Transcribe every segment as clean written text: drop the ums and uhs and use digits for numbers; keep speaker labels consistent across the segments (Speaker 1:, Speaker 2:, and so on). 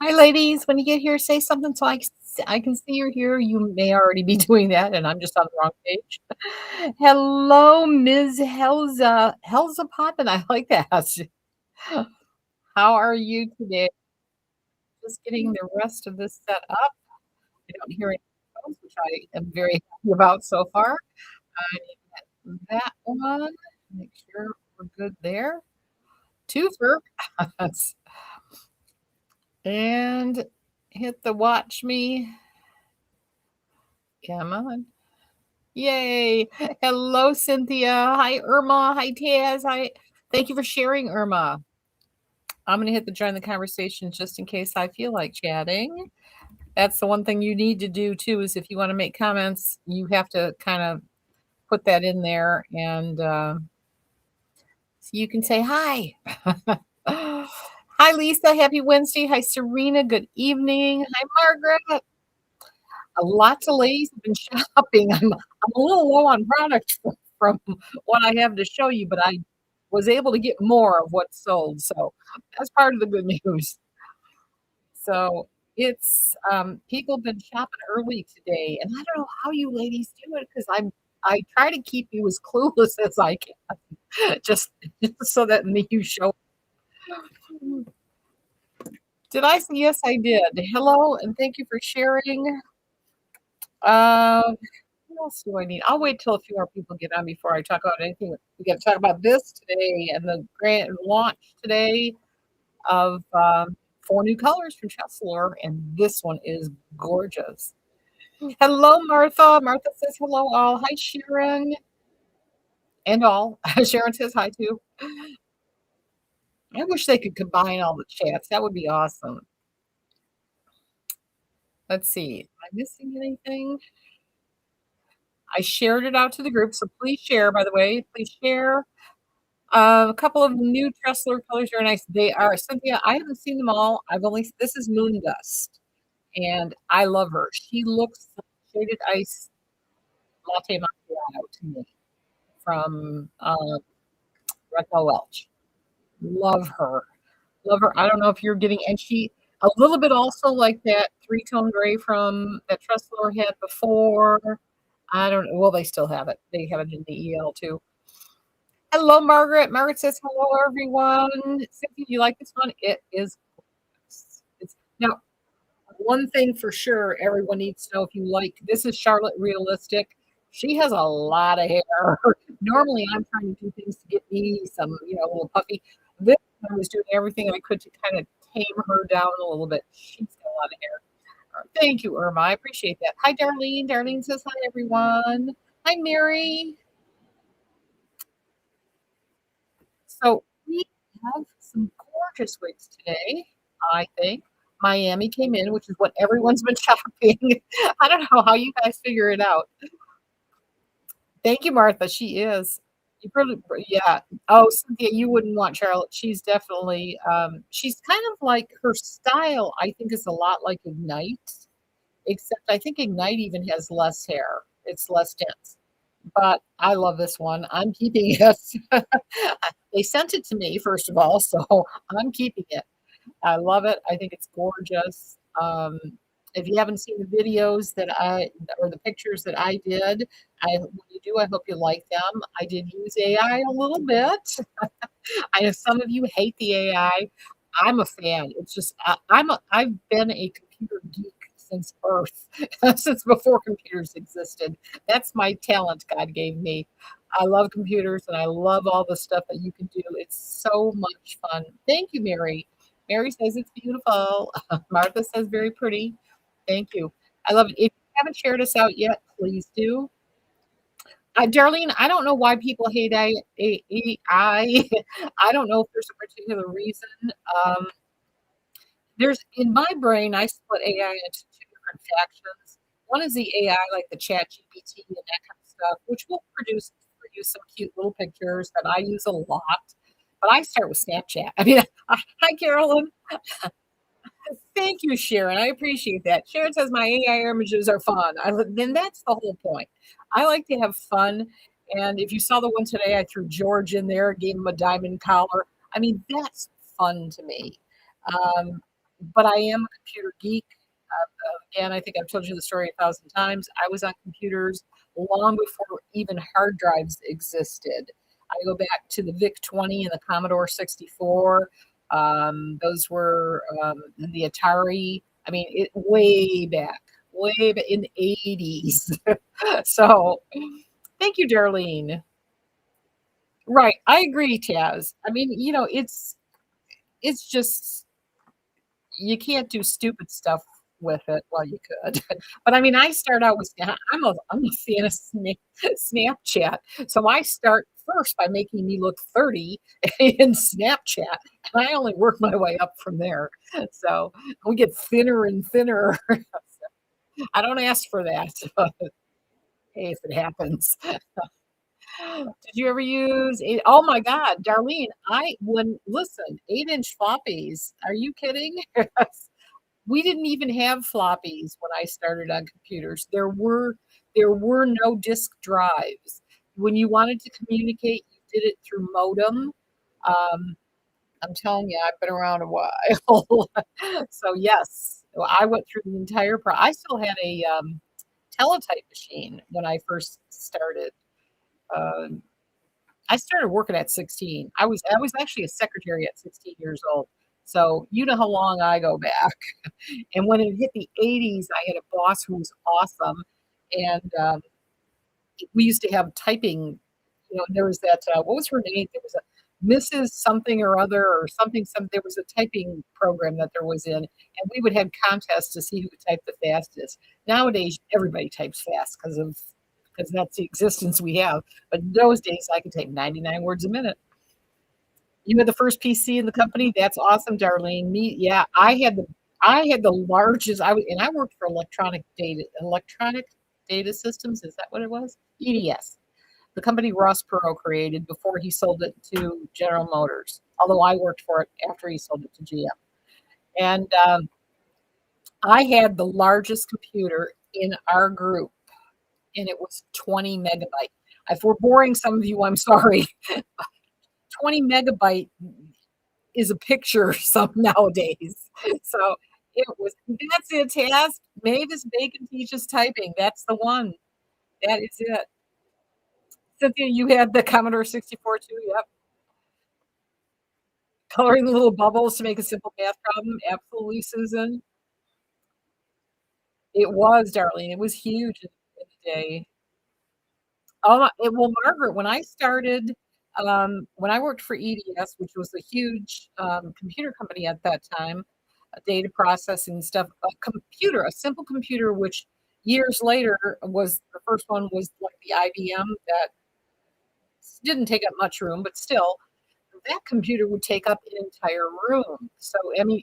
Speaker 1: Hi, ladies. When you get here, say something so I can see you're here. You may already be doing that, and I'm just on the wrong page. Hello, Ms. Helza Poppin. I like that. How are you today? Just getting the rest of this set up. I don't hear any phones, which I am very happy about so far. I need that one. Make sure we're good there. Twofer. And hit the watch me. Come on. Yay. Hello, Cynthia. Hi, Irma. Hi, Taz. Hi. Thank you for sharing, Irma. I'm going to hit the join the conversation just in case I feel like chatting. That's the one thing you need to do too, is if you want to make comments, you have to kind of put that in there and so you can say hi. Hi, Lisa. Happy Wednesday. Hi, Serena. Good evening. Hi, Margaret. Lots of ladies have been shopping. I'm a little low on product from what I have to show you, but I was able to get more of what's sold. So that's part of the good news. So it's people have been shopping early today, and I don't know how you ladies do it because I try to keep you as clueless as I can, just so that you show. Did I say yes? I did. Hello, and thank you for sharing. Um, what else do I need? I'll wait till a few more people get on before I talk about anything. We got to talk about this today and the grand launch today of 4 new colors from Chesler, and this one is gorgeous. Hello, Martha. Martha says hello, all. Hi, Sharon, and all. Sharon says hi too. I wish they could combine all the chats. That would be awesome. Let's see. Am I missing anything? I shared it out to the group, so please share. By the way, please share. A couple of new Tressler colors are nice. They are Cynthia. I haven't seen them all. This is Moon Dust, and I love her. She looks like shaded ice latte macchiato to me from Raquel Welch. Love her. Love her. I don't know if you're getting, and she a little bit also like that three-tone gray from that Tressler had before. I don't know. Well, they still have it. They have it in the EL too. Hello, Margaret. Margaret says hello, everyone. Cynthia, you like this one? It is gorgeous. It's now one thing for sure. Everyone needs to know if you like. This is Charlotte Realistic. She has a lot of hair. Normally, I'm trying to do things to get me some, a little puffy. This I was doing everything I could to kind of tame her down a little bit. She's got a lot of hair. Thank you, Irma. I appreciate that. Hi, Darlene. Darlene says hi, everyone. Hi, Mary. So we have some gorgeous wigs today, I think. Miami came in, which is what everyone's been shopping. I don't know how you guys figure it out. Thank you, Martha. She is. You probably, yeah. Oh, Cynthia, you wouldn't want Charlotte. She's definitely, she's kind of like her style, I think, is a lot like Ignite, except I think Ignite even has less hair. It's less dense. But I love this one. I'm keeping it. They sent it to me, first of all, so I'm keeping it. I love it. I think it's gorgeous. If you haven't seen the videos that or the pictures that I did, when you do, I hope you like them. I did use AI a little bit. I know some of you hate the AI. I'm a fan. It's just I've been a computer geek since birth, since before computers existed. That's my talent God gave me. I love computers and I love all the stuff that you can do. It's so much fun. Thank you, Mary. Mary says it's beautiful. Martha says very pretty. Thank you. I love it. If you haven't shared us out yet, please do. Darlene, I don't know why people hate AI. I don't know if there's a particular reason. Um, in my brain, I split AI into two different factions. One is the AI, like the Chat GPT and that kind of stuff, which will produce for you some cute little pictures that I use a lot. But I start with Snapchat. I mean, hi, Carolyn. Thank you, Sharon. I appreciate that. Sharon says my AI images are fun. Then that's the whole point. I like to have fun. And if you saw the one today, I threw George in there, gave him a diamond collar. I mean, that's fun to me. Um, but I am a computer geek. Again, I think I've told you the story 1,000 times. I was on computers long before even hard drives existed. I go back to the VIC-20 and the Commodore 64. Those were the Atari. I mean, way back in the 80s. So, thank you, Darlene. Right, I agree, Taz. I mean, it's just you can't do stupid stuff with it. Well, you could, but I mean, I start out with I'm a fan of Snapchat, so I start first by making me look 30 in Snapchat, and I only work my way up from there. So we get thinner and thinner. I don't ask for that, but hey, if it happens. Did you ever use eight? Oh my God, Darlene, I when listen, 8-inch floppies. Are you kidding? We didn't even have floppies when I started on computers. There were no disk drives. When you wanted to communicate, you did it through modem. Um, I'm telling you, I've been around a while. So yes, well, I went through the entire I still had a teletype machine when I first started. Um, I started working at 16. I was actually a secretary at 16 years old. So you know how long I go back. And when it hit the 80s, I had a boss who was awesome, and we used to have typing. There was that what was her name? There was a Mrs. something or other or something. There was a typing program that there was in, and we would have contests to see who could type the fastest. Nowadays, everybody types fast because that's the existence we have. But in those days, I could type 99 words a minute. You had the first PC in the company. That's awesome, Darlene. Me, yeah, I had the largest. I worked for electronic data systems. Is that what it was? EDS, the company Ross Perot created before he sold it to General Motors. Although I worked for it after he sold it to GM, and I had the largest computer in our group, and it was 20 megabyte. If we're boring some of you, I'm sorry. 20 megabyte is a picture some nowadays. So that's it, Taz. Mavis Bacon teaches typing. That's the one. That is it. Cynthia, you had the Commodore 64 too. Yep. Coloring the little bubbles to make a simple math problem. Absolutely, Susan. It was, Darlene. It was huge in the day. Well, Margaret, when I worked for EDS, which was a huge computer company at that time, data processing stuff, a simple computer, which years later was the first one was like the IBM that didn't take up much room, but still, that computer would take up an entire room. So, I mean,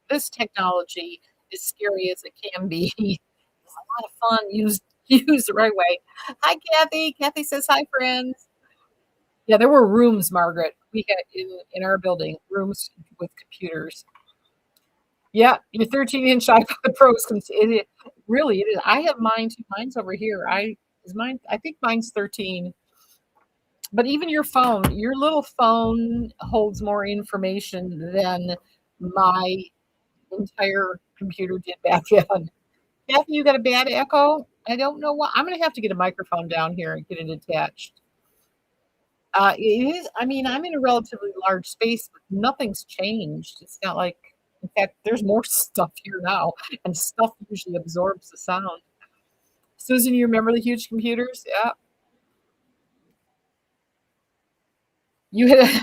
Speaker 1: this technology, as scary as it can be, is a lot of fun used the right way. Hi, Kathy. Kathy says hi, friends. Yeah, there were rooms, Margaret. We had in our building rooms with computers. Yeah, your 13-inch iPod Pro really it is. I have mine too. Mine's over here. I think mine's 13. But even your little phone holds more information than my entire computer did back then. Kathy, you got a bad echo? I don't know why. I'm gonna have to get a microphone down here and get it attached. It is. I mean, I'm in a relatively large space, but nothing's changed. It's not like, in fact, there's more stuff here now, and stuff usually absorbs the sound. Susan, you remember the huge computers? Yeah.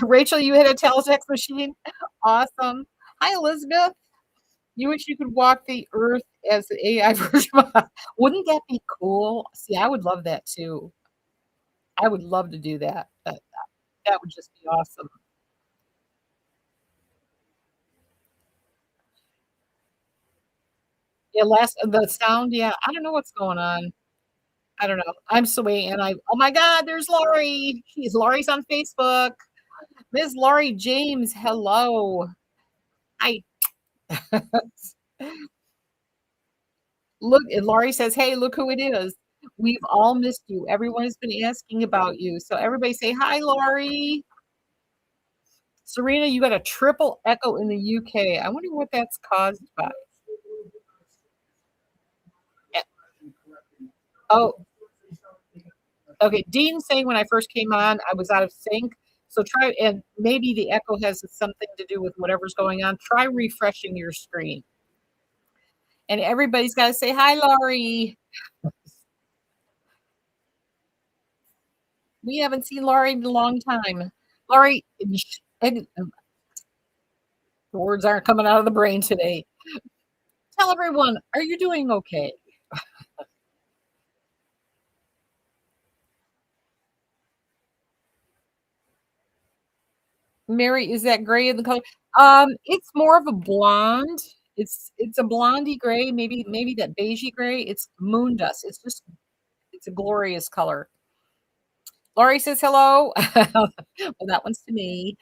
Speaker 1: Rachel, you had a teletext machine? Awesome. Hi, Elizabeth. You wish you could walk the earth as the AI version of Wouldn't that be cool? See, I would love that too. I would love to do that. That would just be awesome. Yeah, the sound, yeah, I don't know what's going on. I don't know. I'm Sway, and oh my God, there's Laurie. Laurie's on Facebook. Miss Laurie James, hello. Hi. Look, and Laurie says, hey, look who it is. We've all missed you. Everyone has been asking about you. So everybody say hi, Laurie. Serena, you got a triple echo in the UK. I wonder what that's caused by. Eh, Oh, okay. Dean's saying when I first came on, I was out of sync. So try, and maybe the echo has something to do with whatever's going on. Try refreshing your screen. And everybody's got to say, hi, Laurie. We haven't seen Laurie in a long time. Laurie, and the words aren't coming out of the brain today. Tell everyone, are you doing okay? Mary, is that gray in the color? It's more of a blonde. It's a blondie gray, maybe that beigey gray. It's moon dust. It's a glorious color. Laurie says hello. Well, that one's to me.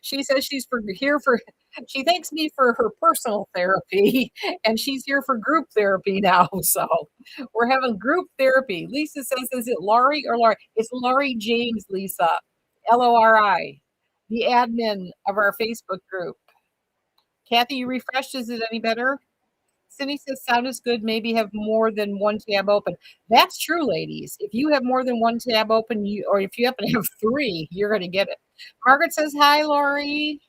Speaker 1: She says she's here for. She thanks me for her personal therapy, and she's here for group therapy now. So we're having group therapy. Lisa says, "Is it Laurie or Laurie?" It's Laurie James. Lisa, Lori, the admin of our Facebook group. Kathy, you refreshed. Is it any better? Cindy says sound is good. Maybe have more than one tab open. That's true, ladies. If you have more than one tab open, or if you happen to have three, you're going to get it. Margaret says hi, Lori.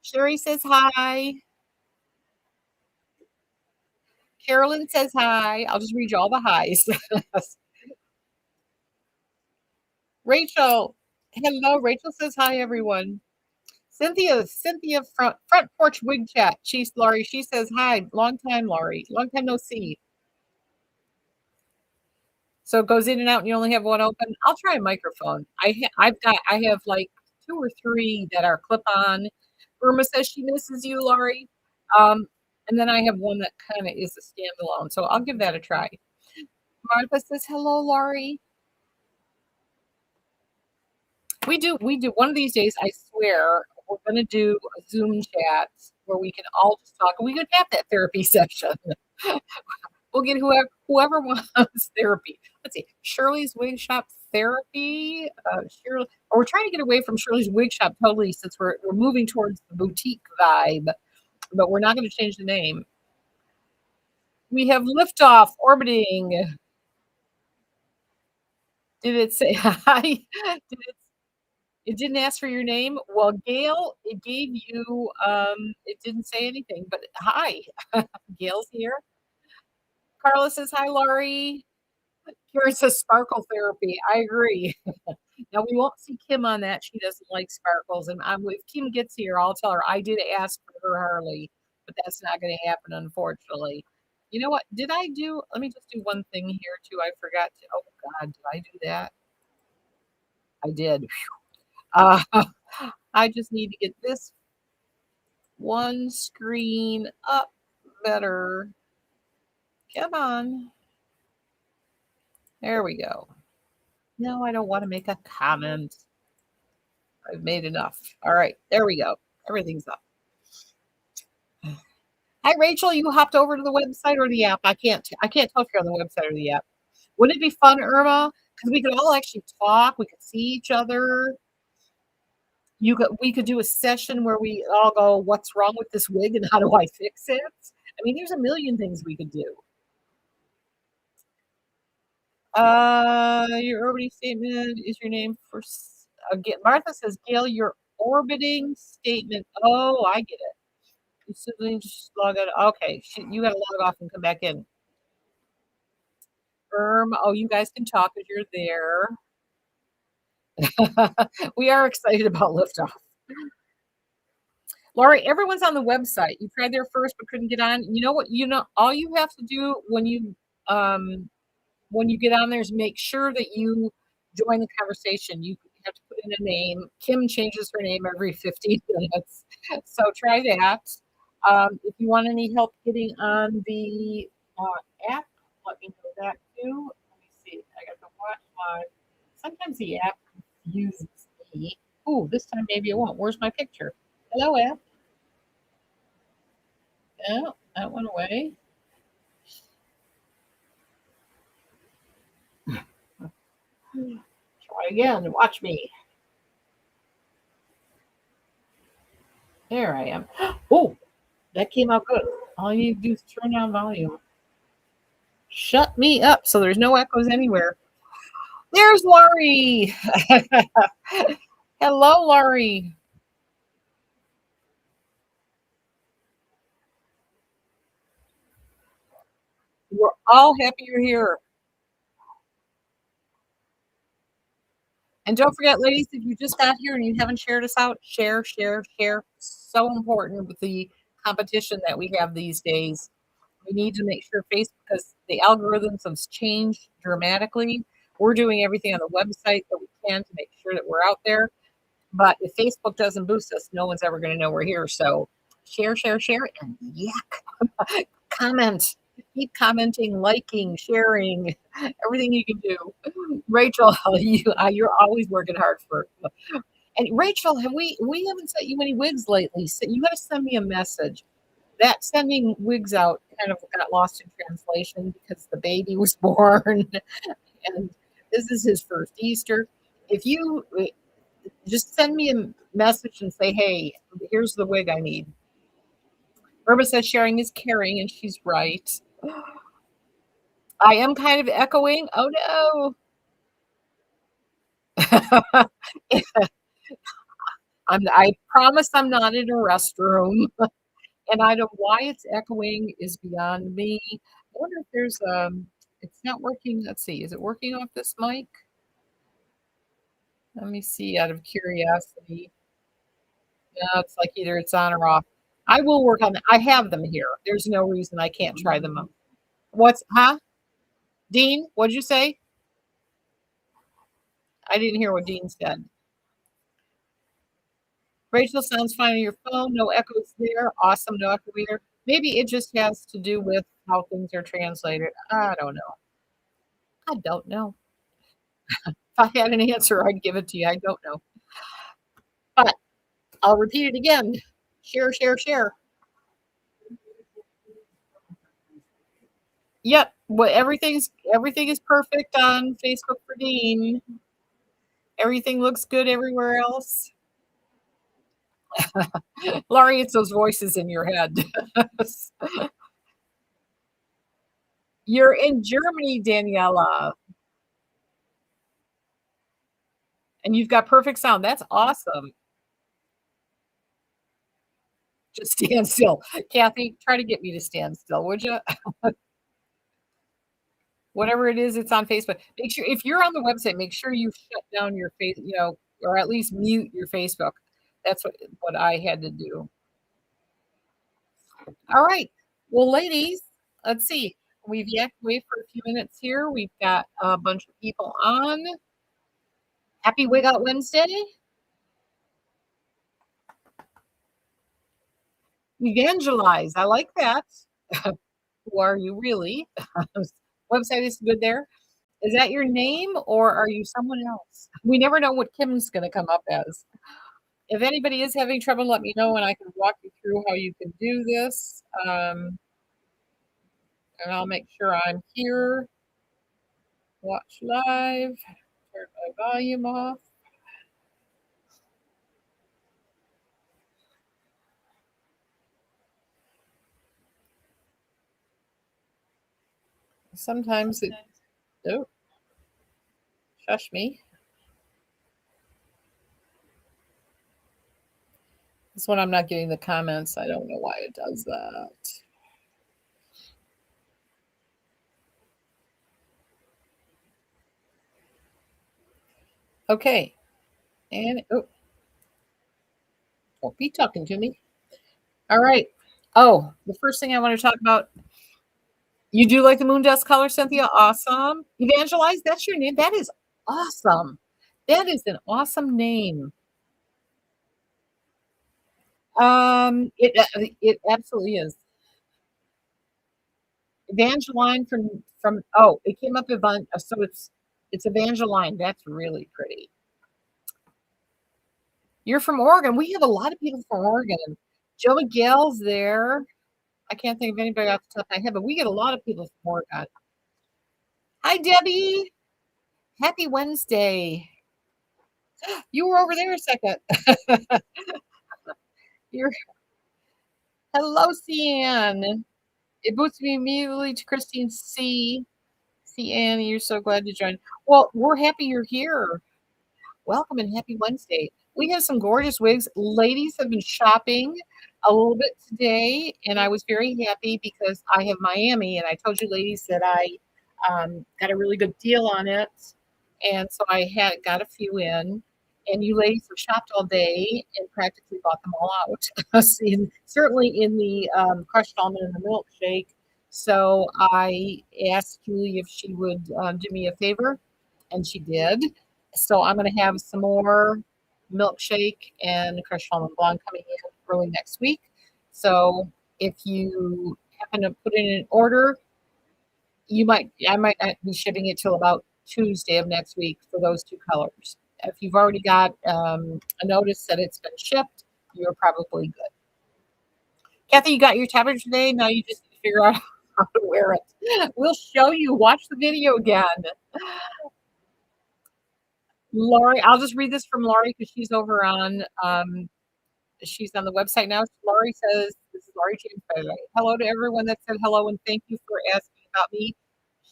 Speaker 1: Sherry says hi. Carolyn says hi. I'll just read you all the highs. Rachel, hello. Rachel says hi, everyone. Cynthia, front porch wig chat. She's Laurie. She says hi. Long time, Laurie. Long time no see. So it goes in and out, and you only have one open. I'll try a microphone. I have like two or three that are clip on. Irma says she misses you, Laurie. Um, and then I have one that kind of is a standalone. So I'll give that a try. Martha says hello, Laurie. We do. One of these days, I swear, we're gonna do a Zoom chat where we can all just talk. We could have that therapy session. We'll get whoever wants therapy. Let's see, Shirley's Wig Shop therapy. Shirley, or we're trying to get away from Shirley's Wig Shop totally, since we're moving towards the boutique vibe, but we're not going to change the name. We have liftoff orbiting. Did it say hi? Did it? It didn't ask for your name. Well, Gail, it gave you. It didn't say anything, but hi, Gail's here. Carla says hi, Laurie. Here's a sparkle therapy. I agree. Now we won't see Kim on that. She doesn't like sparkles. And if Kim gets here, I'll tell her I did ask for her Harley, but that's not going to happen, unfortunately. You know what? Did I do? Let me just do one thing here too. I forgot to. Oh God, did I do that? I did. Uh, I just need to get this one screen up better. Come on. There we go. No, I don't want to make a comment. I've made enough. All right, there we go. Everything's up. Hi, Rachel. You hopped over to the website or the app? I can't tell if you're on the website or the app. Wouldn't it be fun, Irma? Because we could all actually talk. We could see each other. We could do a session where we all go, "What's wrong with this wig and how do I fix it?" I mean, there's a million things we could do. Your orbiting statement is your name for again. Martha says, Gail, your orbiting statement. Oh, I get it. You simply just log out. Okay, you got to log off and come back in. Oh, you guys can talk as you're there. We are excited about liftoff. Laurie, everyone's on the website. You tried there first but couldn't get on. You know what? All you have to do when you get on there is make sure that you join the conversation. You have to put in a name. Kim changes her name every 15 minutes. So try that. If you want any help getting on the app, let me know that too. Let me see. I got to watch my. Sometimes the app confuses me. Ooh, this time maybe it won't. Where's my picture? Hello, app. Oh, that went away. Try again. Watch me. There I am. Oh, that came out good. All you need to do is turn down volume. Shut me up so there's no echoes anywhere. There's Laurie. Hello, Laurie. We're all happy you're here. And don't forget, ladies, if you just got here and you haven't shared us out, share, share, share. So important with the competition that we have these days. We need to make sure Facebook, because the algorithms have changed dramatically. We're doing everything on the website that we can to make sure that we're out there. But if Facebook doesn't boost us, no one's ever going to know we're here. So share, share, share, and yeah, comment. Keep commenting, liking, sharing, everything you can do. Rachel, you're always working hard for. And Rachel, we haven't sent you any wigs lately. So you got to send me a message. That sending wigs out kind of got lost in translation because the baby was born, and this is his first Easter. If you just send me a message and say, "Hey, here's the wig I need." Irma says sharing is caring, and she's right. I am kind of echoing. Oh no. I promise I'm not in a restroom. And I don't why it's echoing is beyond me. I wonder if there's it's not working. Let's see. Is it working off this mic? Let me see out of curiosity. No, it's like either it's on or off. I will work on that. I have them here. There's no reason I can't try them out. What's huh? Dean, what'd you say? I didn't hear what Dean said. Rachel sounds fine on your phone. No echoes there. Awesome. No echo either. Maybe it just has to do with how things are translated. I don't know. I don't know. If I had an answer, I'd give it to you. I don't know. But I'll repeat it again. Share, share, share. Yep. Well, everything is perfect on Facebook for Dean. Everything looks good everywhere else. Laurie, it's those voices in your head. You're in Germany, Daniela, and you've got perfect sound. That's awesome. Just stand still. Kathy, try to get me to stand still, would you? Whatever it is, it's on Facebook. Make sure if you're on the website, make sure you shut down your face, or at least mute your Facebook. That's what I had to do. All right. Well, ladies, let's see. We've yet to wait for a few minutes here. We've got a bunch of people on. Happy Wig Out Wednesday. Evangelize. I like that. Who are you really? Website is good there. Is that your name or are you someone else? We never know what Kim's going to come up as. If anybody is having trouble, let me know and I can walk you through how you can do this. And I'll make sure I'm here. Watch live. Turn my volume off. Sometimes it. Oh, shush me. This one I'm not getting the comments. I don't know why it does that. Okay. And oh, don't be talking to me. All right. Oh, the first thing I want to talk about. You do like the moon dust color, Cynthia? Awesome. Evangelize, that's your name. That is awesome. That is an awesome name. It absolutely is. Evangeline from oh, it came up so it's Evangeline. That's really pretty. You're from Oregon. We have a lot of people from Oregon. Joe Miguel's there. I can't think of anybody off the top of my head, but we get a lot of people from Oregon. Hi, Debbie. Happy Wednesday. You were over there a second. You're hello, Cian. It boots me immediately to Christine C. Cian, you're so glad to join. Well, we're happy you're here. Welcome and happy Wednesday. We have some gorgeous wigs. Ladies have been shopping a little bit today, and I was very happy because I have Miami, and I told you ladies that I got a really good deal on it, and so I had got a few in. And you ladies have shopped all day and practically bought them all out. Certainly in the crushed almond and the milkshake. So I asked Julie if she would do me a favor, and she did. So I'm going to have some more milkshake and crushed almond blonde coming in early next week. So if you happen to put in an order, I might not be shipping it till about Tuesday of next week for those two colors. If you've already got a notice that it's been shipped, you're probably good. Kathy, you got your tablet today. Now you just need to figure out how to wear it. We'll show you. Watch the video again. Laurie, I'll just read this from Laurie because she's over on she's on the website now. Laurie says, this is Laurie James, by the way. Hello to everyone that said hello and thank you for asking about me.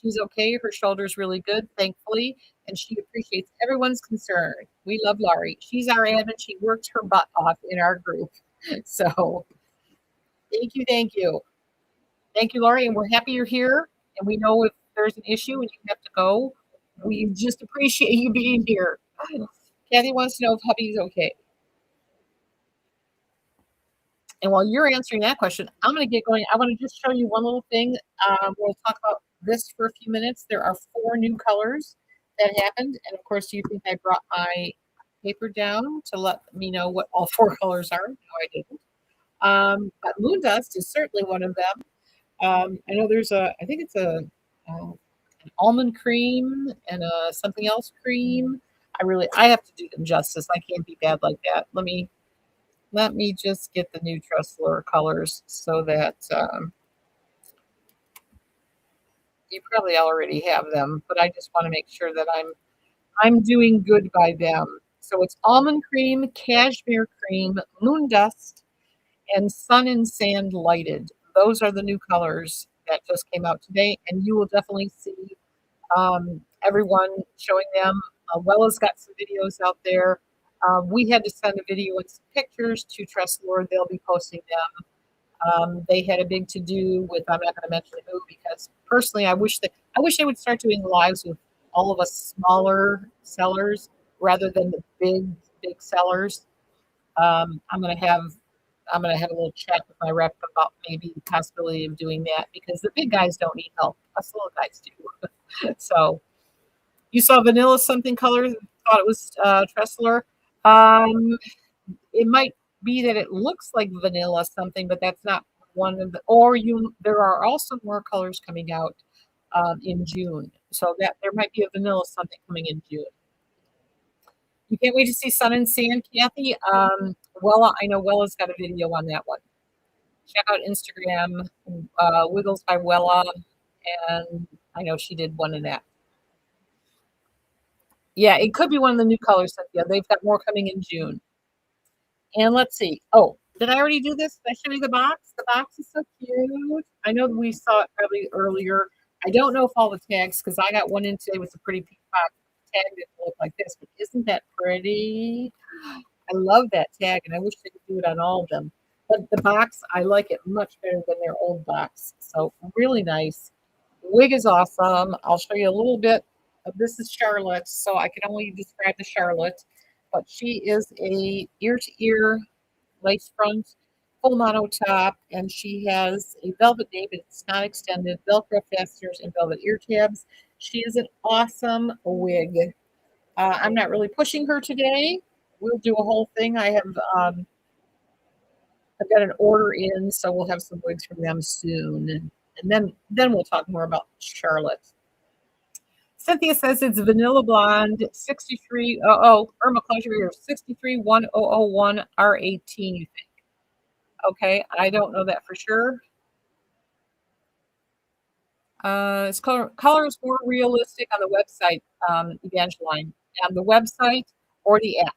Speaker 1: She's okay. Her shoulder's really good, thankfully, and she appreciates everyone's concern. We love Laurie. She's our admin. She works her butt off in our group. So thank you, thank you. Thank you, Laurie, and we're happy you're here. And we know if there's an issue and you have to go, we just appreciate you being here. Kathy wants to know if hubby's okay. And while you're answering that question, I'm going to get going. I want to just show you one little thing. We'll talk about this for a few minutes. There are 4 new colors that happened. And of course, you think I brought my paper down to let me know what all 4 colors are. No, I didn't. But Moon Dust is certainly one of them. I know there's I think it's an almond cream and a something else cream. I have to do them justice. I can't be bad like that. Let me just get the new Trustler colors so that you probably already have them, but I just want to make sure that I'm doing good by them. So it's almond cream, cashmere cream, moon dust, and sun and sand lighted. Those are the new colors that just came out today, and you will definitely see everyone showing them. Wella's got some videos out there. We had to send a video and some pictures to Trustler. They'll be posting them. They had a big to do with, I'm not going to mention who, because personally I wish they would start doing lives with all of us smaller sellers rather than the big sellers. I'm gonna have a little chat with my rep about maybe the possibility of doing that because the big guys don't need help. Us little guys do. So you saw vanilla something color, thought it was Tressler. It might be that it looks like vanilla something, but that's not one of the. There are also more colors coming out in June, so that there might be a vanilla something coming in June. You can't wait to see Sun and Sand, Kathy. Wella, I know Wella's got a video on that one. Check out Instagram, Wiggles by Wella, and I know she did one in that. Yeah, it could be one of the new colors, Cynthia. They've got more coming in June. And let's see. Oh, did I already do this? Did I show you the box? The box is so cute. I know we saw it probably earlier. I don't know if all the tags, because I got one in today with a pretty pink box. The tag didn't look like this, but isn't that pretty? I love that tag, and I wish they could do it on all of them. But the box, I like it much better than their old box. So really nice. Wig is awesome. I'll show you a little bit. This is Charlotte, so I can only describe the Charlotte. But she is a ear-to-ear lace front, full mono top, and she has a velvet nape. It's not extended, Velcro fasteners, and velvet ear tabs. She is an awesome wig. I'm not really pushing her today. We'll do a whole thing. I've got an order in, so we'll have some wigs from them soon, and then we'll talk more about Charlotte. Cynthia says it's vanilla blonde, 63. Irma, close your ears. 631001 R18. You think? Okay, I don't know that for sure. Its color is more realistic on the website, Evangeline, on the website or the app.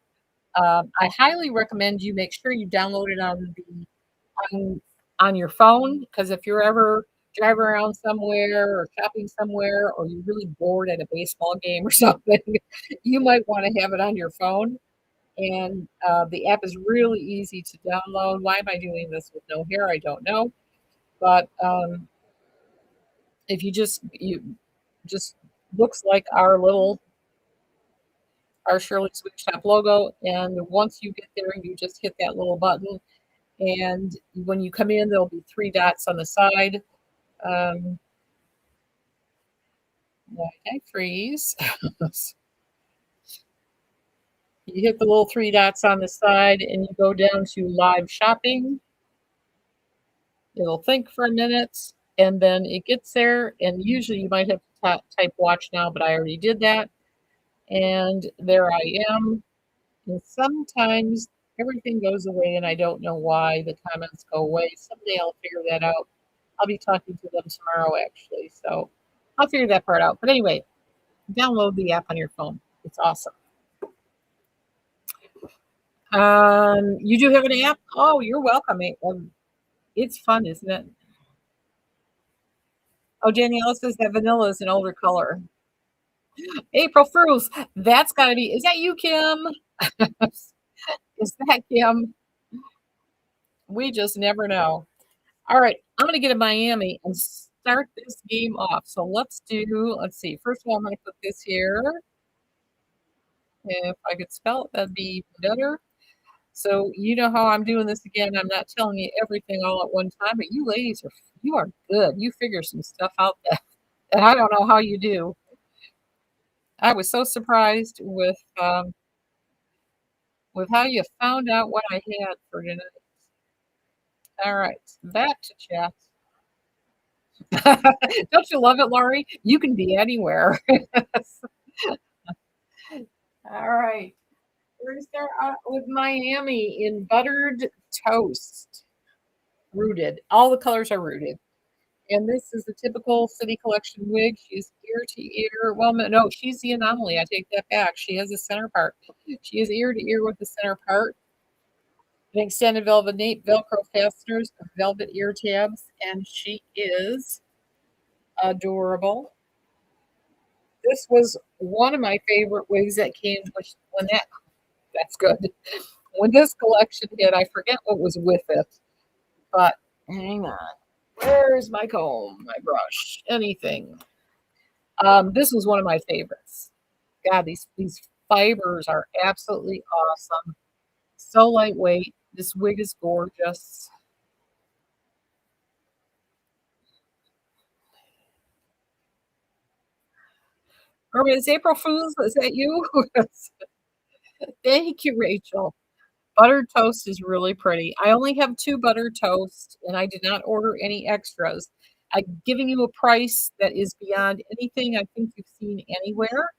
Speaker 1: I highly recommend you make sure you download it on, on your phone because if you're ever driving around somewhere or shopping somewhere or you're really bored at a baseball game or something, you might want to have it on your phone. And the app is really easy to download. Why am I doing this with no hair? I don't know. But if you just looks like our Shirley's Wig Shop logo, and once you get there, you just hit that little button, and when you come in, there'll be three dots on the side. Um, why did I freeze? You hit the little three dots on the side, and you go down to live shopping. It'll think for a minute, and then it gets there, and usually you might have to type watch now, but I already did that. And there I am. And sometimes everything goes away, and I don't know why the comments go away. Someday I'll figure that out. I'll be talking to them tomorrow, actually. So I'll figure that part out. But anyway, download the app on your phone. It's awesome. You do have an app? Oh, you're welcome. It's fun, isn't it? Oh, Danielle says that vanilla is an older color. April Fools. That's got to be. Is that you, Kim? Is that Kim? We just never know. All right, I'm going to get to Miami and start this game off. So let's see. First of all, I'm going to put this here. If I could spell it, that'd be better. So you know how I'm doing this again. I'm not telling you everything all at one time, but you ladies you are good. You figure some stuff out that I don't know how you do. I was so surprised with how you found out what I had for tonight. All right, back to chat. Don't you love it, Laurie? You can be anywhere. All right. We're going to start out with Miami in buttered toast. Rooted. All the colors are rooted. And this is the typical City Collection wig. She's ear to ear. Well, no, she's the anomaly. I take that back. She has a center part. She is ear to ear with the center part. An extended velvet nape, Velcro fasteners, velvet ear tabs, and she is adorable. This was one of my favorite wigs that came when that's good. When this collection hit, I forget what was with it, but hang on. Where's my comb, my brush, anything? This was one of my favorites. God, these fibers are absolutely awesome. So lightweight. This wig is gorgeous. Or is April Fools? Is that you? Thank you, Rachel. Buttered toast is really pretty. I only have two buttered toast, and I did not order any extras. I'm giving you a price that is beyond anything I think you've seen anywhere.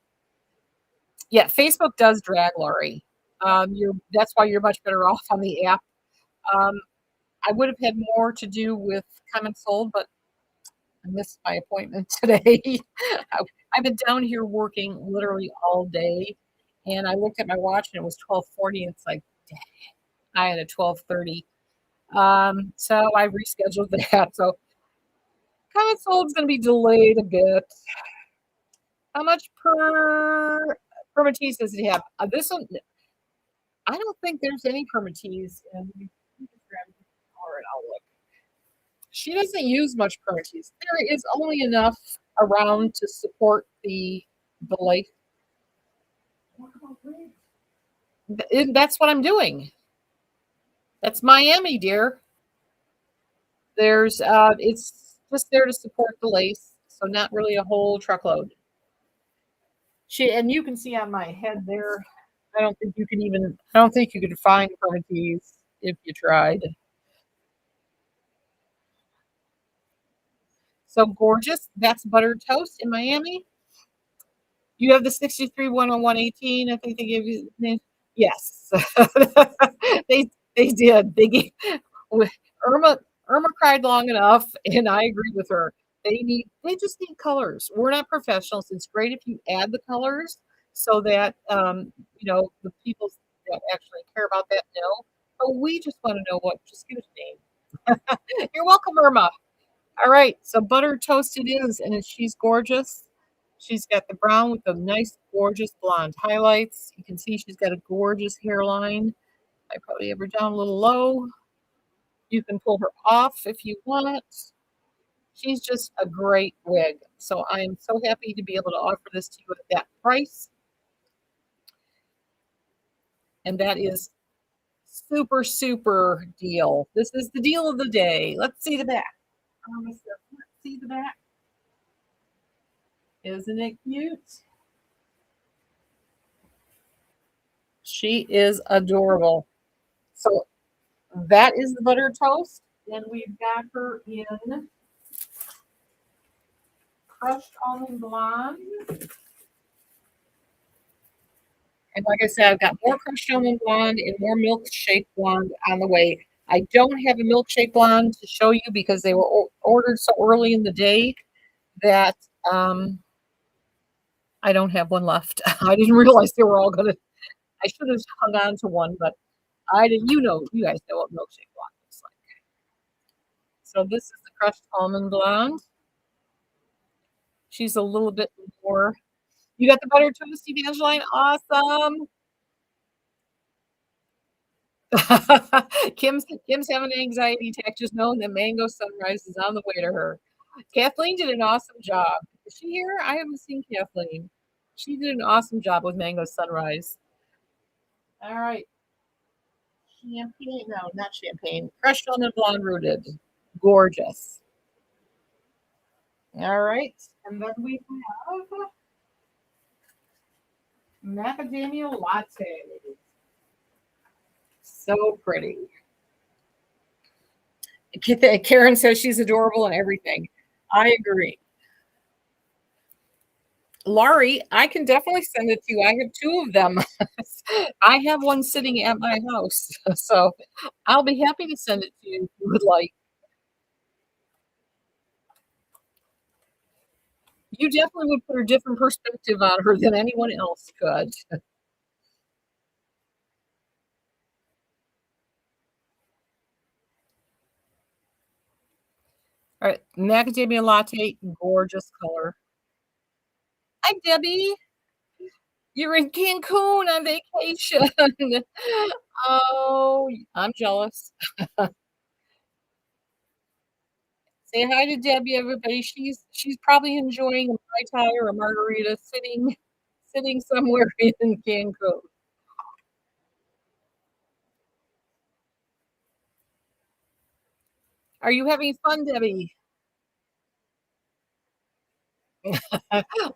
Speaker 1: Yeah, Facebook does drag, Laurie. That's why you're much better off on the app. Um, I would have had more to do with comments sold, but I missed my appointment today. I've been down here working literally all day, and I looked at my watch and it was 12:40. It's like, dang, I had a 12:30. So I rescheduled that. So comment sold is going to be delayed a bit. How much per Matisse does it have? This one, I don't think there's any permatease in. All right, I'll look. She doesn't use much permatease. There is only enough around to support the life. That's what I'm doing. That's Miami, dear. It's just there to support the lace, so not really a whole truckload. And you can see on my head there. I don't think you could find permatease if you tried. So gorgeous. That's buttered toast in Miami. You have the 63 10118. I think they gave you. Yes. They did. Irma Irma cried long enough, and I agree with her. They just need colors. We're not professionals. It's great if you add the colors so that the people that actually care about that know. But we just want to know what. Just give us a name. You're welcome, Irma. All right, so butter toast it is, and she's gorgeous. She's got the brown with the nice, gorgeous blonde highlights. You can see she's got a gorgeous hairline. I probably have her down a little low. You can pull her off if you want. She's just a great wig. So I am so happy to be able to offer this to you at that price. And that is super, super deal. This is the deal of the day. Let's see the back. Let's see the back. Isn't it cute? She is adorable. So that is the butter toast. Then we've got her in crushed almond blonde. And like I said, I've got more crushed almond blonde and more milkshake blonde on the way. I don't have a milkshake blonde to show you because they were ordered so early in the day that I don't have one left. I didn't realize they were all going to. I should have hung on to one, but I didn't. You guys know what milkshake blonde looks like. So this is the crushed almond blonde. She's a little bit more. You got the butter toast, Evangeline? Awesome. Kim's having an anxiety attack just knowing that Mango Sunrise is on the way to her. Kathleen did an awesome job. Is she here? I haven't seen Kathleen. She did an awesome job with Mango Sunrise. All right. Champagne. No, not champagne. Crushed almond blonde rooted. Gorgeous. All right. And then we have macadamia latte. So pretty. Karen says she's adorable and everything. I agree. Laurie, I can definitely send it to you. I have two of them. I have one sitting at my house. So I'll be happy to send it to you if you would like. You definitely would put a different perspective on her than anyone else could. All right, macadamia latte, gorgeous color. Hi, Debbie. You're in Cancun on vacation. Oh, I'm jealous. Say hi to Debbie, everybody. She's probably enjoying a Mai Tai or a margarita sitting somewhere in Cancun. Are you having fun, Debbie?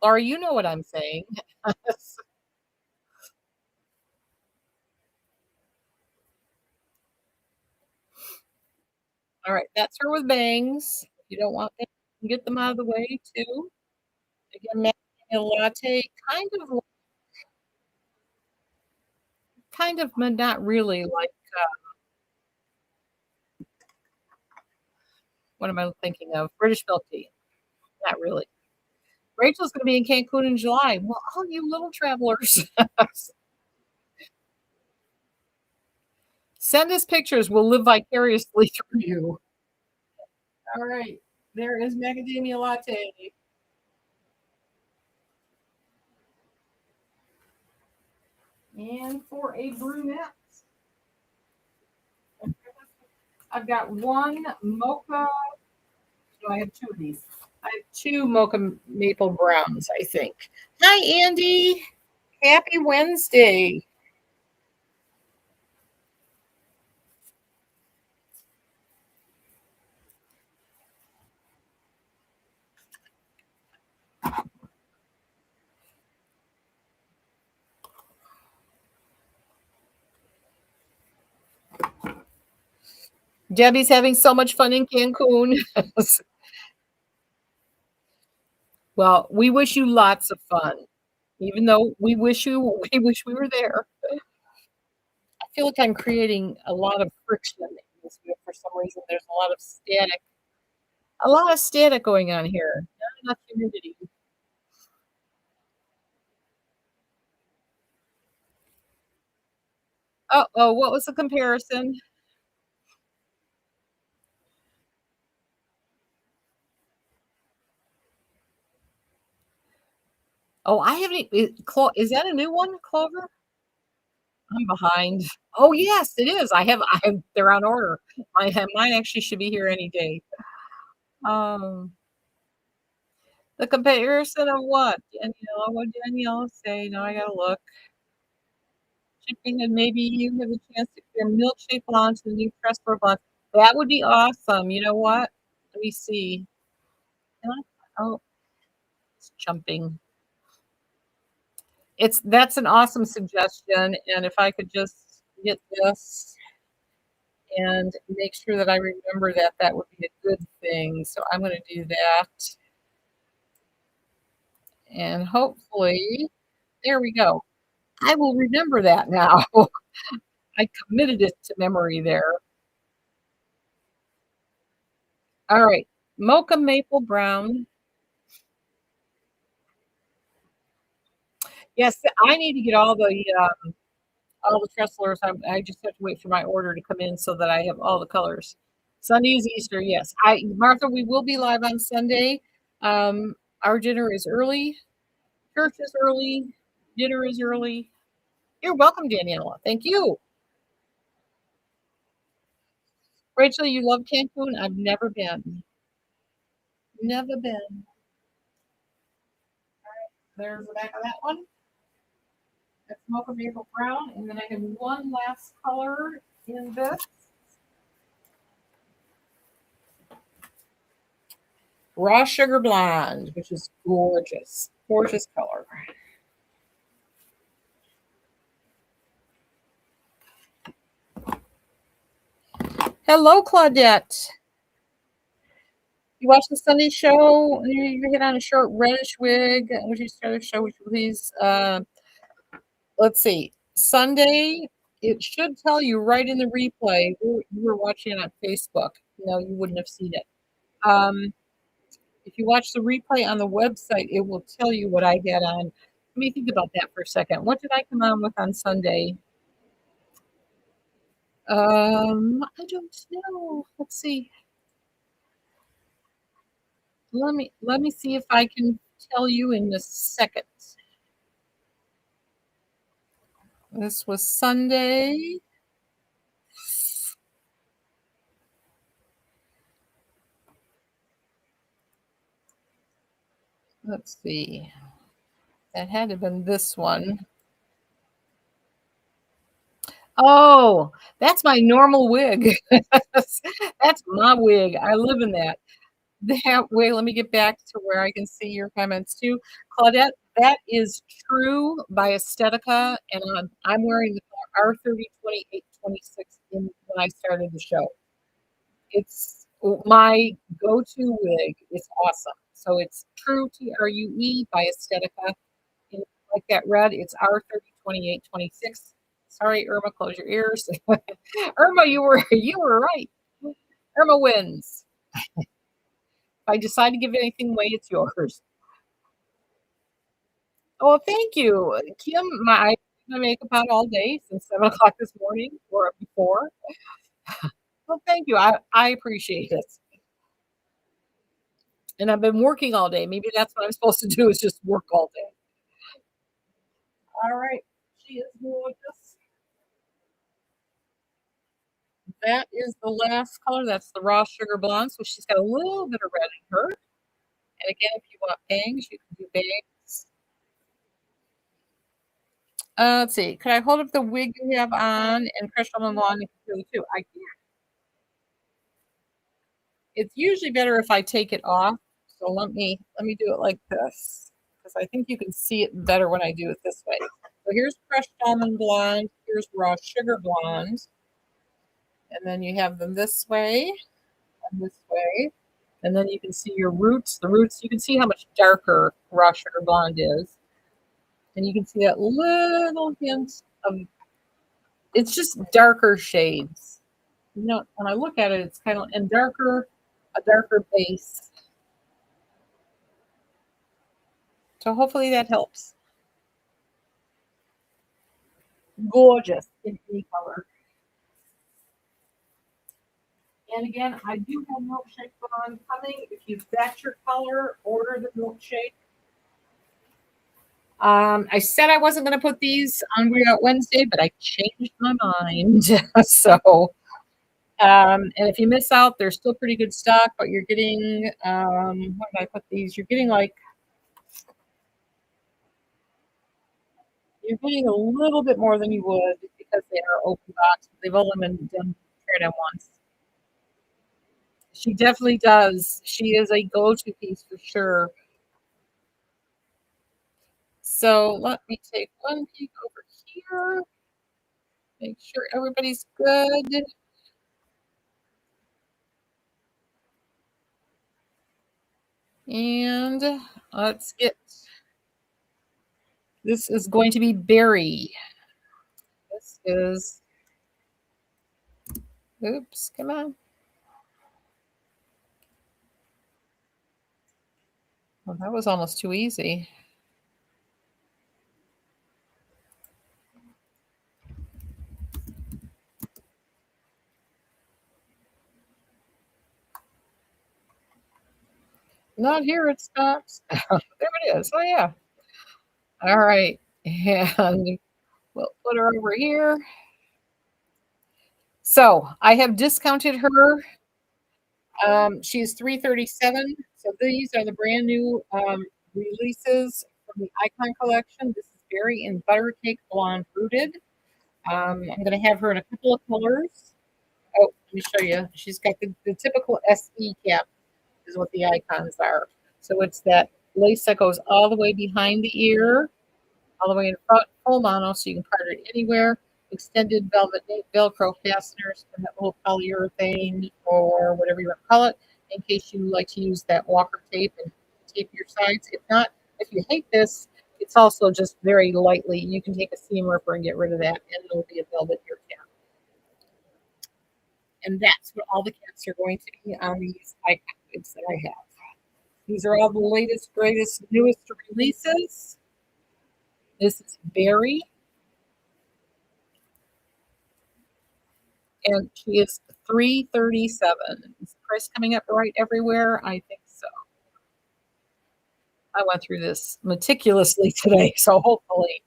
Speaker 1: Laura, you know what I'm saying. All right, that's her with bangs. If you don't want them, you can get them out of the way too. Again, macadamia latte, but not really like what am I thinking of? British milk tea. Not really. Rachel's going to be in Cancun in July. Well, all you little travelers, send us pictures. We'll live vicariously through you. All right. There is macadamia latte. And for a brunette, I've got one mocha. No, I have two of these. I have two mocha maple browns, I think. Hi, Andy. Happy Wednesday. Debbie's having so much fun in Cancun. Well, we wish you lots of fun, even though we wish we were there. I feel like I'm creating a lot of friction in this video for some reason. There's a lot of static going on here. Not enough humidity. Uh-oh, what was the comparison? Oh, I haven't e is that a new one, Clover? I'm behind. Oh, yes, it is. I have they're on order. Mine actually should be here any day. Um, the comparison of what? Danielle, what did Danielle say? Now I gotta look. Shipping and maybe you have a chance to compare milkshake blonde to the new Pressler blonde. That would be awesome. You know what? Let me see. Can I oh, it's jumping. That's an awesome suggestion, and if I could just get this and make sure that I remember that, that would be a good thing. So I'm gonna do that, and hopefully there we go. I will remember that now. I committed it to memory there. All right, mocha maple brown. Yes, I need to get all the Trestlers. I just have to wait for my order to come in so that I have all the colors. Sunday is Easter. Yes, I Martha. We will be live on Sunday. Um, our dinner is early. Church is early. Dinner is early. You're welcome, Daniela. Thank you, Rachel. You love Cancun. I've never been. Never been. There's the back of that one. That's mocha maple brown, and then I have one last color in this. Raw Sugar Blonde, which is gorgeous. Gorgeous color. Hello, Claudette. You watch the Sunday show? You hit on a short reddish wig. Would you start the show? Would you please? Let's see. Sunday, it should tell you right in the replay. You were watching it on Facebook. No, you wouldn't have seen it. Um, if you watch the replay on the website, it will tell you what I had on. Let me think about that for a second. What did I come on with on Sunday? I don't know. Let's see. Let me see if I can tell you in a second. This was Sunday. Let's see. That had to have been this one. Oh, that's my normal wig. That's my wig. I live in that. That way, let me get back to where I can see your comments too. Claudette, that is true by Estetica, and I'm wearing the color R30 28 26 when I started the show. It's my go-to wig. It's awesome. So it's True TRUE by Estetica. And like that red, it's R30 28 26. Sorry, Irma, close your ears. Irma, you were right. Irma wins. If I decide to give anything away, it's yours. Oh, thank you, Kim. I had my makeup on all day since 7 o'clock this morning or before. Well, thank you. I appreciate it. And I've been working all day. Maybe that's what I'm supposed to do is just work all day. All right. She is gorgeous. That is the last color. That's the raw sugar blonde. So she's got a little bit of red in her. And again, if you want bangs, you can do bangs. Let's see. Could I hold up the wig you have on and crush on the lawn really too? I can. It's usually better if I take it off. So let me do it like this because I think you can see it better when I do it this way. So here's crushed almond blonde. Here's raw sugar blonde, and then you have them this way and this way, and then you can see your roots. The roots. You can see how much darker raw sugar blonde is, and you can see that little hint of. It's just darker shades. When I look at it, it's kind of and darker, a darker base. So hopefully that helps. Gorgeous in any color. And again, I do have milkshake on coming. If you've got your color, order the milkshake. I said I wasn't going to put these on Weird Out Wednesday, but I changed my mind. So, and if you miss out, they're still pretty good stock, but you're getting, what did I put these? You're getting a little bit more than you would because they are open box. They've only been done tried on once. She definitely does. She is a go-to piece for sure. So let me take one peek over here. Make sure everybody's good. And let's get, this is going to be berry. This is, oops, come on. Well, that was almost too easy. Not here, it stops. There it is. Oh, yeah. All right. And we'll put her over here. So I have discounted her. She's 337. So these are the brand new releases from the Icon collection. This is Berry and Buttercake Blonde Rooted. I'm going to have her in a couple of colors. Oh, let me show you. She's got the typical SE cap, is what the icons are. So it's that lace that goes all the way behind the ear, all the way in front, full mono, so you can part it anywhere. Extended velvet Velcro fasteners from that little polyurethane or whatever you want to call it, in case you like to use that walker tape and tape your sides. If not, if you hate this, it's also just very lightly. You can take a seam ripper and get rid of that, and it'll be a velvet ear cap. And that's what all the caps are going to be on these icons that I have. These are all the latest, greatest, newest releases. This is Berry, and she is 337. Is the price coming up right everywhere? I think so. I went through this meticulously today, so hopefully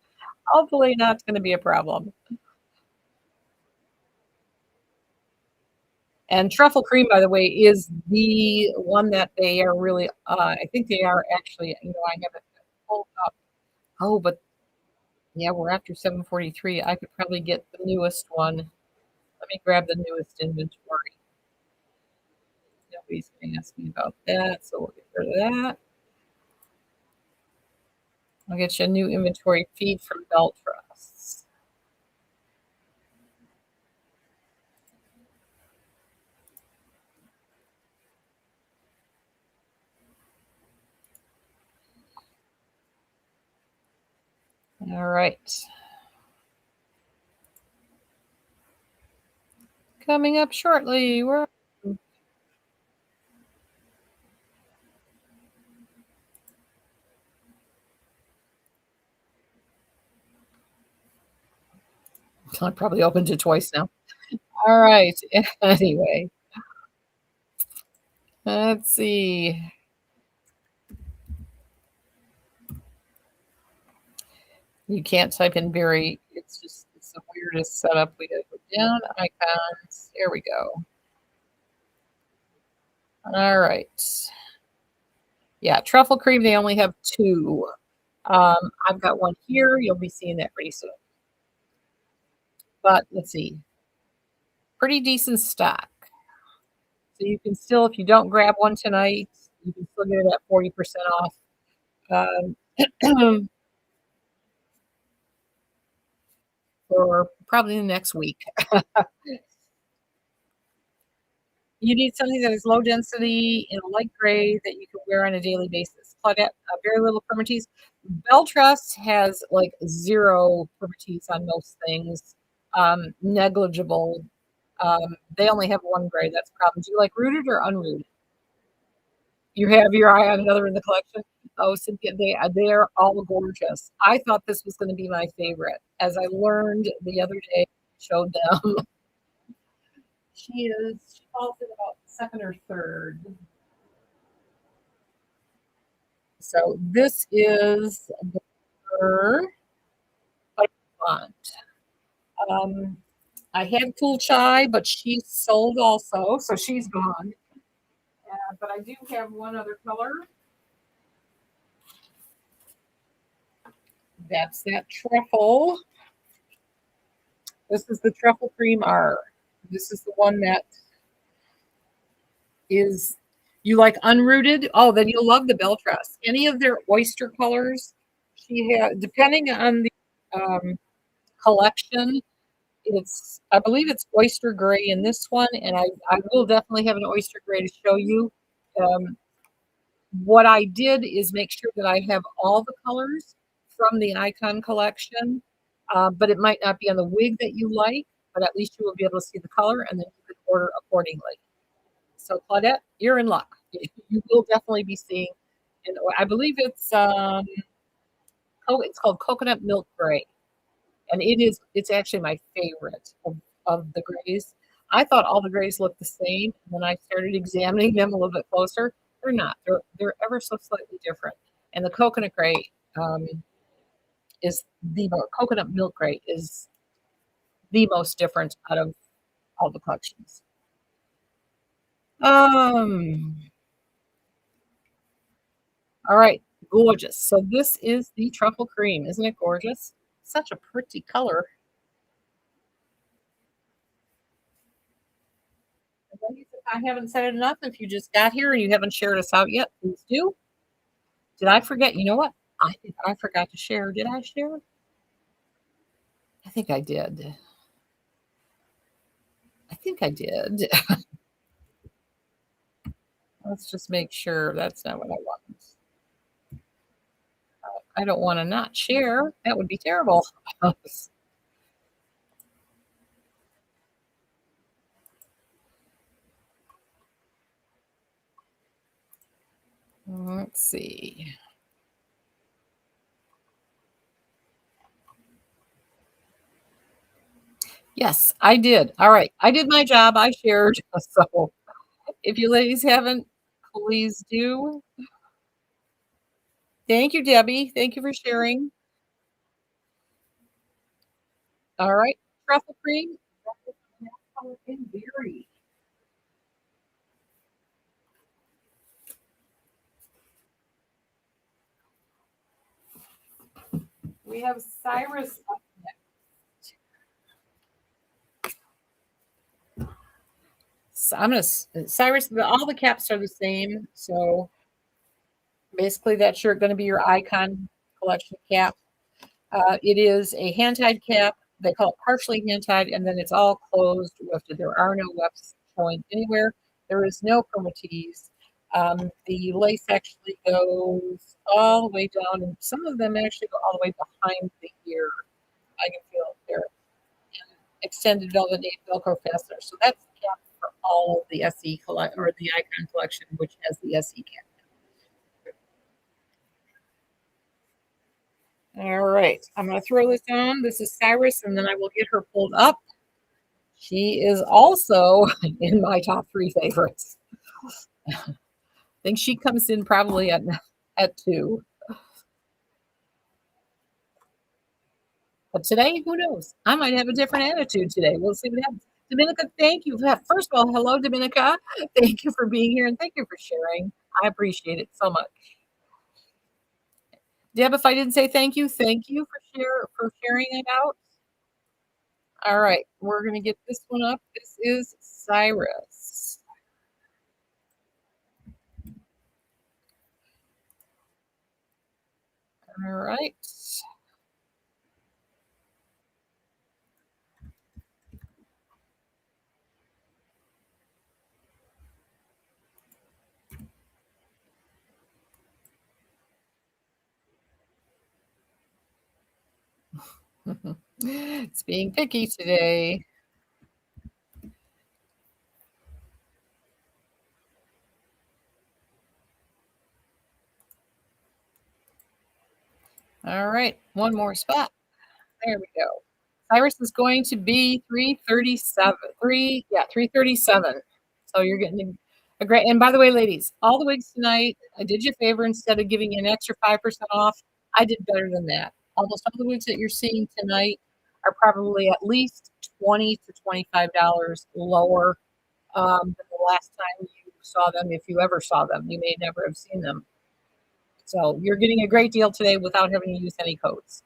Speaker 1: not going to be a problem. And truffle cream, by the way, is the one that they are really. I think they are actually. I have it pulled up. Oh, but yeah, we're after 7:43. I could probably get the newest one. Let me grab the newest inventory. Nobody's going to ask me about that, so we'll get rid of that. I'll get you a new inventory feed from Belt Trusts. All right. Coming up shortly. We're I probably opened it twice now. All right. Anyway, let's see. You can't type in Berry. It's the weirdest setup. We gotta go down icons. There we go. All right. Yeah, truffle cream, they only have two. I've got one here. You'll be seeing that pretty soon. But let's see. Pretty decent stock. So you can still, if you don't grab one tonight, you can still get it at 40% off. For probably the next week. You need something that is low density in a light gray that you can wear on a daily basis. Claudette, very little permatease. Beltrust has like zero permatease on most things, negligible. They only have one gray. That's a problem. Do you like rooted or unrooted? You have your eye on another in the collection? Oh, Cynthia, they are all gorgeous. I thought this was gonna be my favorite. As I learned the other day, showed them. She falls in about 2nd or 3rd. So this is her font. Um, I had Cool Chai, but she's sold also, so she's gone. But I do have one other color. That's that truffle. This is the truffle cream R. This is the one that is you like unrooted. Oh, then you'll love the Beltress. Any of their oyster colors. She has, depending on the collection, it's I believe it's oyster gray in this one, and I will definitely have an oyster gray to show you. Um, what I did is make sure that I have all the colors from the Icon collection, but it might not be on the wig that you like, but at least you will be able to see the color and then you can order accordingly. So Claudette, you're in luck. You will definitely be seeing, and I believe it's called coconut milk gray, and it's actually my favorite of the grays. I thought all the grays looked the same. When I started examining them a little bit closer, they're not. They're ever so slightly different. And the coconut gray um, coconut milk gray is the most different out of all the collections. Um, all right, gorgeous. So this is the truffle cream. Isn't it gorgeous? Such a pretty color. Ladies, if I haven't said it enough, if you just got here and you haven't shared us out yet, please do. Did I forget? You know what? I think I forgot to share. Did I share? I think I did. I think I did. Let's just make sure that's not what I want. I don't want to not share. That would be terrible. Let's see. Yes, I did. All right. I did my job. I shared. So if you ladies haven't, please do. Thank you, Debbie. Thank you for sharing. All right. Truffle cream. And berry. We have Cyrus. So I'm gonna Cyrus. All the caps are the same. So basically, that's going to be your Icon collection cap. It is a hand-tied cap. They call it partially hand-tied, and then it's all closed. There are no wefts showing anywhere. There is no permatease. The lace actually goes all the way down, and some of them actually go all the way behind the ear. I can feel it there. And extended velvet Velcro fastener. So that's the cap for all of the SE collect or the Icon collection, which has the SE cap. All right, I'm going to throw this on. This is Cyrus, and then I will get her pulled up. She is also in my top 3 favorites. I think she comes in probably at 2. But today, who knows? I might have a different attitude today. We'll see what happens. Dominica, thank you. First of all, hello, Dominica. Thank you for being here and thank you for sharing. I appreciate it so much. Deb, if I didn't say thank you for sharing it out. All right, we're gonna get this one up. This is Cyrus. All right. It's being picky today. All right, one more spot. There we go. Cyrus is going to be 337. 337. So you're getting a great, and by the way, ladies, all the wigs tonight, I did you a favor instead of giving you an extra 5% off. I did better than that. Almost all the wigs that you're seeing tonight are probably at least 20 to $25 lower than the last time you saw them, if you ever saw them. You may never have seen them. So you're getting a great deal today without having to use any codes.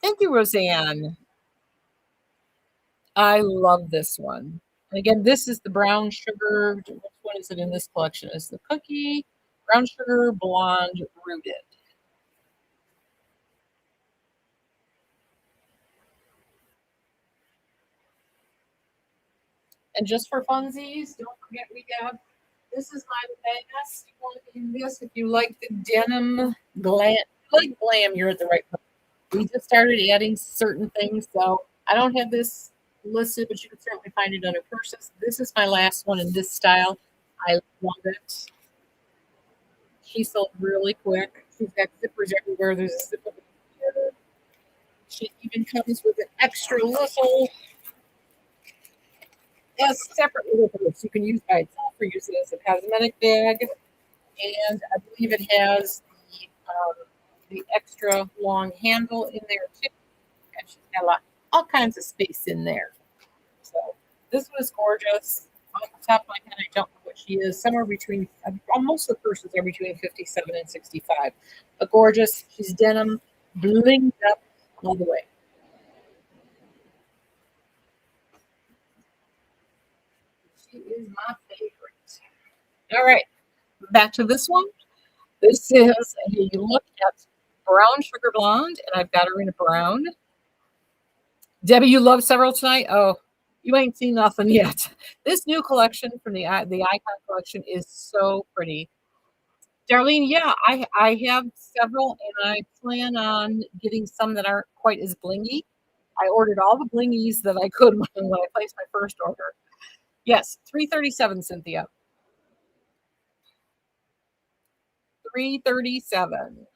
Speaker 1: Thank you, Roseanne. I love this one. And again, this is the brown sugar. Which one is it in this collection? Is the cookie, brown sugar, blonde, rooted. And just for funsies, don't forget we have, this is my last one in this. If you like the denim glam, like glam, you're at the right place. We just started adding certain things, so I don't have this listed, but you can certainly find it under purses. This is my last one in this style. I love it. She sold really quick. She's got zippers everywhere. There's a zipper here. She even comes with an extra little, a separate little purse you can use by itself or use it as a cosmetic bag. And I believe it has the extra long handle in there too. And she's got all kinds of space in there. So this one is gorgeous. Off the top of my head, I don't know what she is. Somewhere between, most of the purses are between 57 and 65. But gorgeous. She's denim, blinged up all the way. She is my favorite. All right, back to this one. This is a look at brown sugar blonde, and I've got her in a brown. Debbie, you love several tonight? Oh, you ain't seen nothing yet. This new collection from the Icon collection is so pretty. Darlene, yeah, I have several, and I plan on getting some that aren't quite as blingy. I ordered all the blingies that I could when I placed my first order. Yes, 337, Cynthia. 337.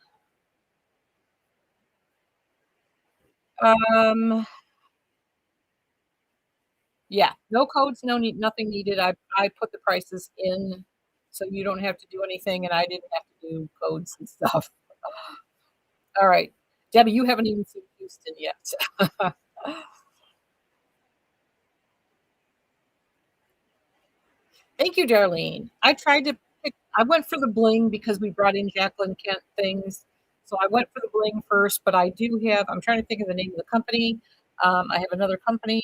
Speaker 1: Um, yeah, no codes, no need, nothing needed. I put the prices in so you don't have to do anything, and I didn't have to do codes and stuff. All right. Debbie, you haven't even seen Houston yet. Thank you, Darlene. I tried to pick, I went for the bling because we brought in Jacqueline Kent things. So I went for the bling first, but I do have, I'm trying to think of the name of the company. I have another company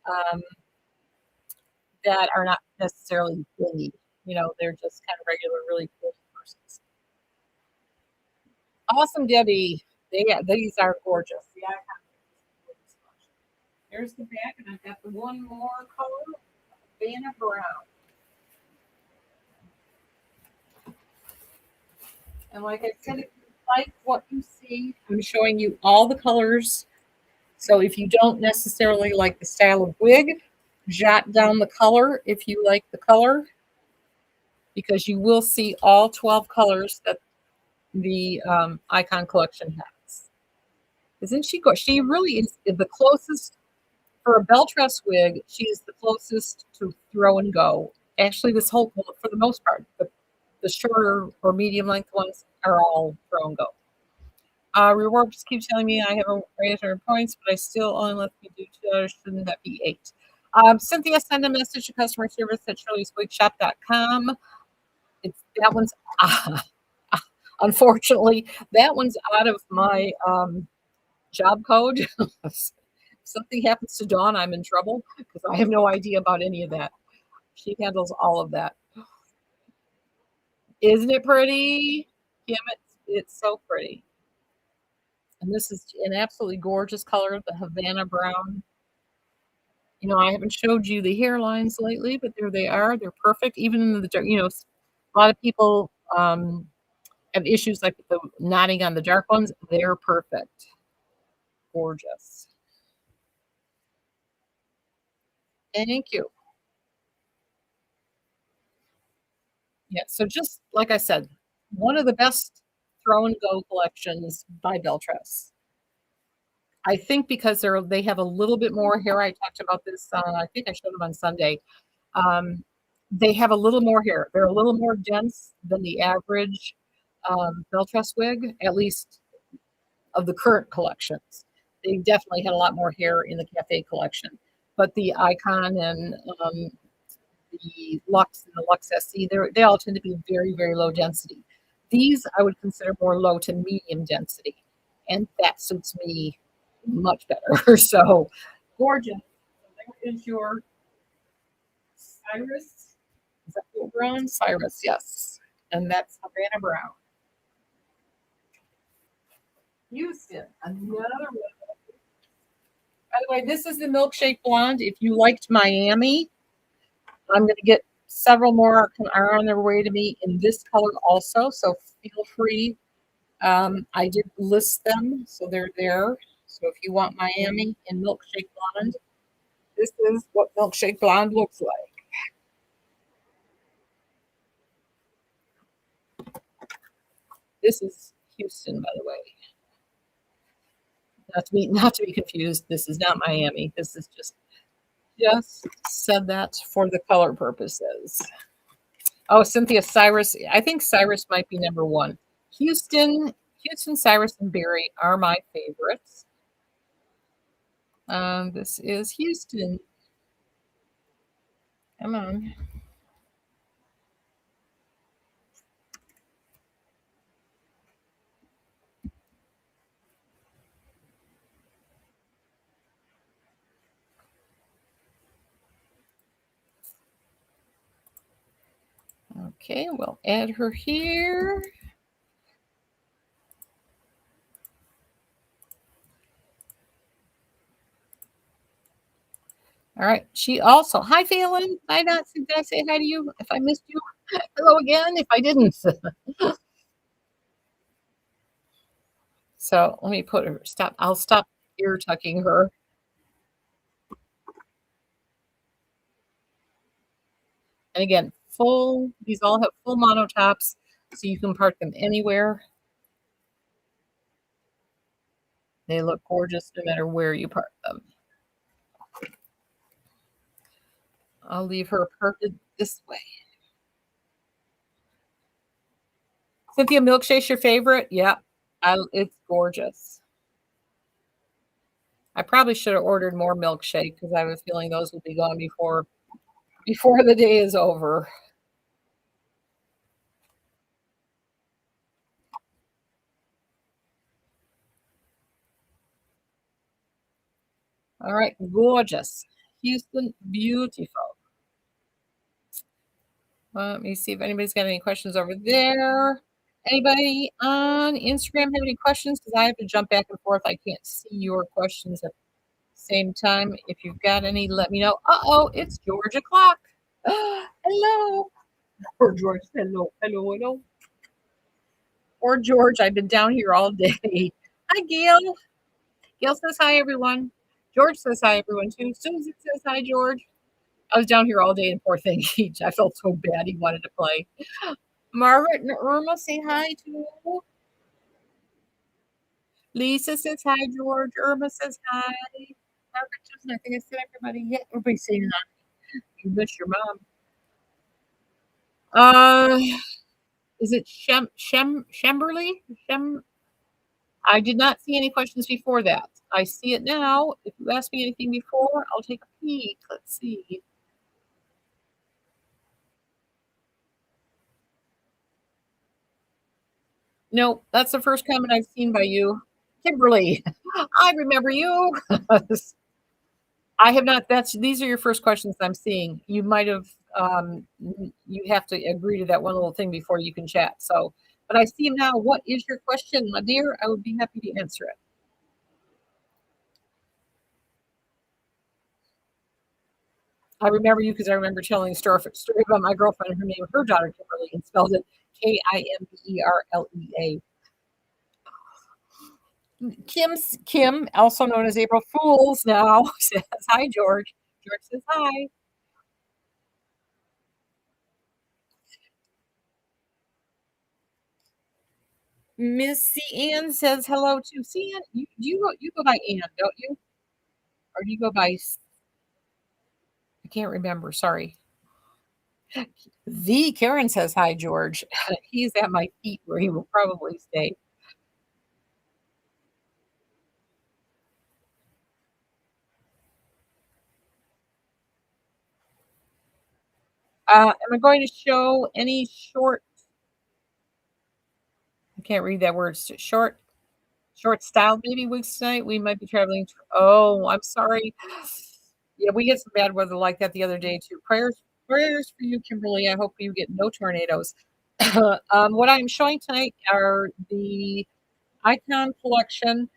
Speaker 1: um, that are not necessarily blingy. You know, they're just kind of regular, really cool persons. Awesome, Debbie. These are gorgeous. Yeah, there's the back, and I've got the one more color, Vanna Brown. And like I said, if you like what you see, I'm showing you all the colors. So if you don't necessarily like the style of wig, jot down the color if you like the color, because you will see all 12 colors that the Icon collection has. Isn't she good? She really is the closest for a bell truss wig. She is the closest to throw and go. Actually, this whole, for the most part, the shorter or medium length ones are all throw and go. Rewards keep telling me I have a 800 points, but I still only let me do $2. Shouldn't that be 8? Cynthia, send a message to customer service at shirleyswigshop.com. It's that one's unfortunately that one's out of my job code. If something happens to Dawn, I'm in trouble because I have no idea about any of that. She handles all of that. Isn't it pretty? Kim, it's so pretty. And this is an absolutely gorgeous color, the Havana brown. You know, I haven't showed you the hairlines lately, but there they are. They're perfect. Even in the dark, you know, a lot of people have issues like the knotting on the dark ones. They're perfect. Gorgeous. Thank you. Yeah. So just like I said, one of the best throw and go collections by Beltress. I think because they have a little bit more hair. I talked about this, I think I showed them on Sunday. Um, they have a little more hair. They're a little more dense than the average Beltress wig, at least of the current collections. They definitely had a lot more hair in the Cafe collection, but the Icon and the Lux and the Lux SC, they all tend to be very, very low density. These I would consider more low to medium density, and that suits me much better. So gorgeous. So there is your Cyrus. Is that what we're on? Cyrus, yes. And that's Havana Brown. Houston, another one. By the way, this is the milkshake blonde. If you liked Miami, I'm going to get several more are on their way to me in this color also. So feel free. I did list them, so they're there. So if you want Miami in milkshake blonde, this is what milkshake blonde looks like. This is Houston, by the way. Not to be confused. This is not Miami. This is just said that for the color purposes. Oh, Cynthia Cyrus. I think Cyrus might be number one. Houston, Cyrus, and Barry are my favorites. This is Houston. Come on. Okay, we'll add her here. All right. She also, hi, Phelan. Did I say hi to you? If I missed you, hello again. If I didn't. So let me put her, I'll stop ear tucking her. And again, these all have full monotops, so you can park them anywhere. They look gorgeous no matter where you park them. I'll leave her parked this way. Cynthia, milkshake's your favorite? Yeah, it's gorgeous. I probably should have ordered more milkshake because I have a feeling those will be gone before the day is over. All right, gorgeous. Houston, beautiful. Let me see if anybody's got any questions over there. Anybody on Instagram have any questions? Because I have to jump back and forth. I can't see your questions at the same time. If you've got any, let me know. Uh-oh, it's George o'clock. Hello. Or George, hello, hello, hello. Or George, I've been down here all day. Hi, Gail. Gail says hi, everyone. George says hi, everyone, too. Susan says hi, George. I was down here all day, and poor thing, I felt so bad he wanted to play. Margaret and Irma say hi, too. Lisa says hi, George. Irma says hi. Margaret says, I think I said everybody. Yeah, everybody's saying hi. You miss your mom. Uh, is it Shemberly? I did not see any questions before that. I see it now. If you asked me anything before, I'll take a peek. Let's see. No, that's the first comment I've seen by you. Kimberly, I remember you. I have not. These are your first questions I'm seeing. You might have. You have to agree to that one little thing before you can chat. So, but I see now. What is your question, my dear? I would be happy to answer it. I remember you because I remember telling a story about my girlfriend. Her name, her daughter Kimberly, and spelled it Kimberlea. Kim, also known as April Fools, now says hi, George. George says hi. Missy Ann says hello too. See, Ann, you go by Ann, don't you? Or do you go by I can't remember, sorry. The Karen says hi, George. He's at my feet where he will probably stay. Am I going to show any short I can't read that word, short style maybe wigs tonight? We might be traveling oh, I'm sorry. Yeah, we get some bad weather like that the other day too. Prayers for you, Kimberly. I hope you get no tornadoes. What I'm showing tonight are the Icon collection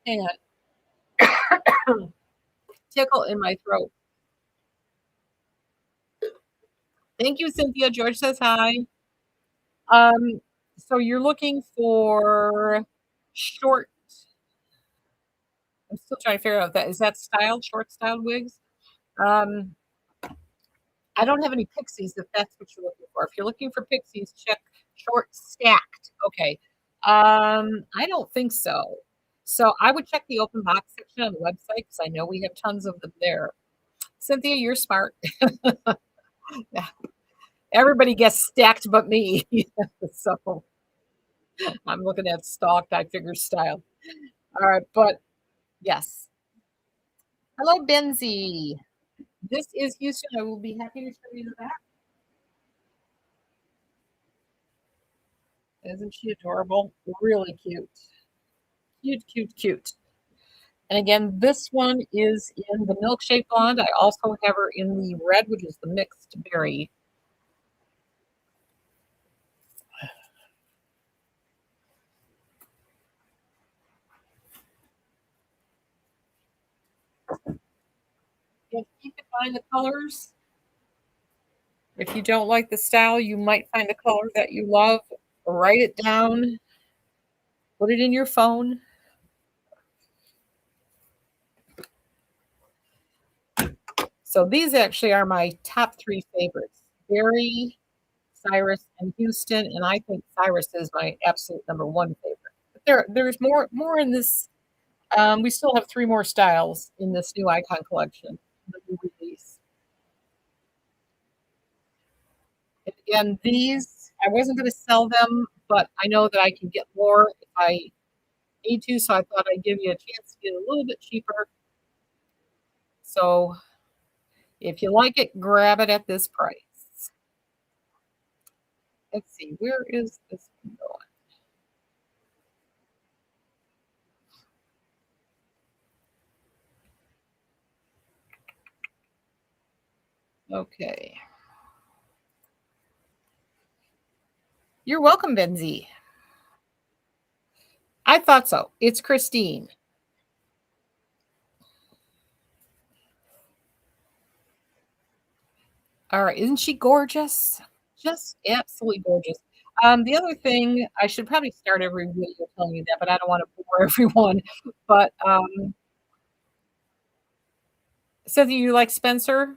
Speaker 1: and tickle in my throat. Thank you, Cynthia. George says hi. Um, so you're looking for short I'm still trying to figure out that is that styled, short styled wigs? Um, I don't have any pixies if that's what you're looking for. If you're looking for pixies, check short stacked. Okay. I don't think so. So I would check the open box section on the website because I know we have tons of them there. Cynthia, you're smart. Yeah, everybody gets stacked but me. So I'm looking at stalked, I figure style. All right, but yes. Hello, Benzie. This is Houston. I will be happy to show you the back. Isn't she adorable? Really cute. Cute, cute, cute. And again, this one is in the milkshake blonde. I also have her in the red, which is the mixed berry. If you can find the colors, if you don't like the style, you might find a color that you love. Write it down, put it in your phone. So these actually are my top three favorites. Berry, Cyrus, and Houston, and I think Cyrus is my absolute number one favorite. But there's more in this. We still have three more styles in this new Icon collection, the new release. And again, these I wasn't going to sell them, but I know that I can get more if I need to, so I thought I'd give you a chance to get a little bit cheaper. So if you like it, grab it at this price. Let's see, where is this one going? Okay. You're welcome, Benzie. I thought so. It's Christine. All right, isn't she gorgeous? Just absolutely gorgeous. The other thing, I should probably start every video telling you that, but I don't want to bore everyone. But Cynthia, you like Spencer?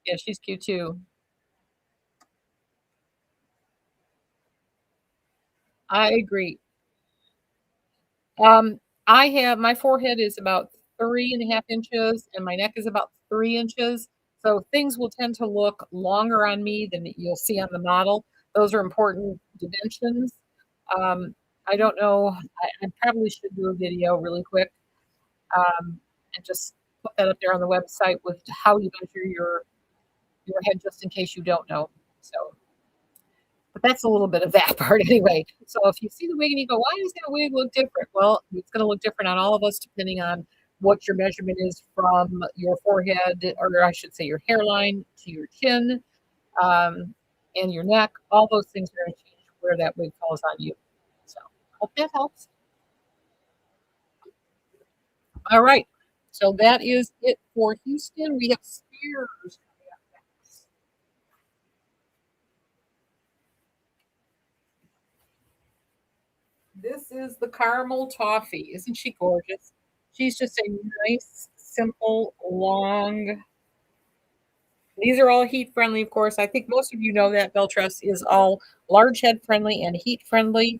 Speaker 1: Yeah, she's cute too. I agree. Um, I have my forehead is about 3.5 inches, and my neck is about 3 inches. So things will tend to look longer on me than you'll see on the model. Those are important dimensions. I don't know. I probably should do a video really quick and just put that up there on the website with how you measure your head, just in case you don't know. So but that's a little bit of that part anyway. So if you see the wig and you go, why does that wig look different? Well, it's going to look different on all of us depending on what your measurement is from your forehead, or I should say your hairline to your chin and your neck. All those things are going to change where that wig falls on you. So hope that helps. All right. So that is it for Houston. We have Spears. This is the caramel toffee. Isn't she gorgeous? She's just a nice, simple, long. These are all heat friendly, of course. I think most of you know that Beltress is all large head friendly and heat friendly.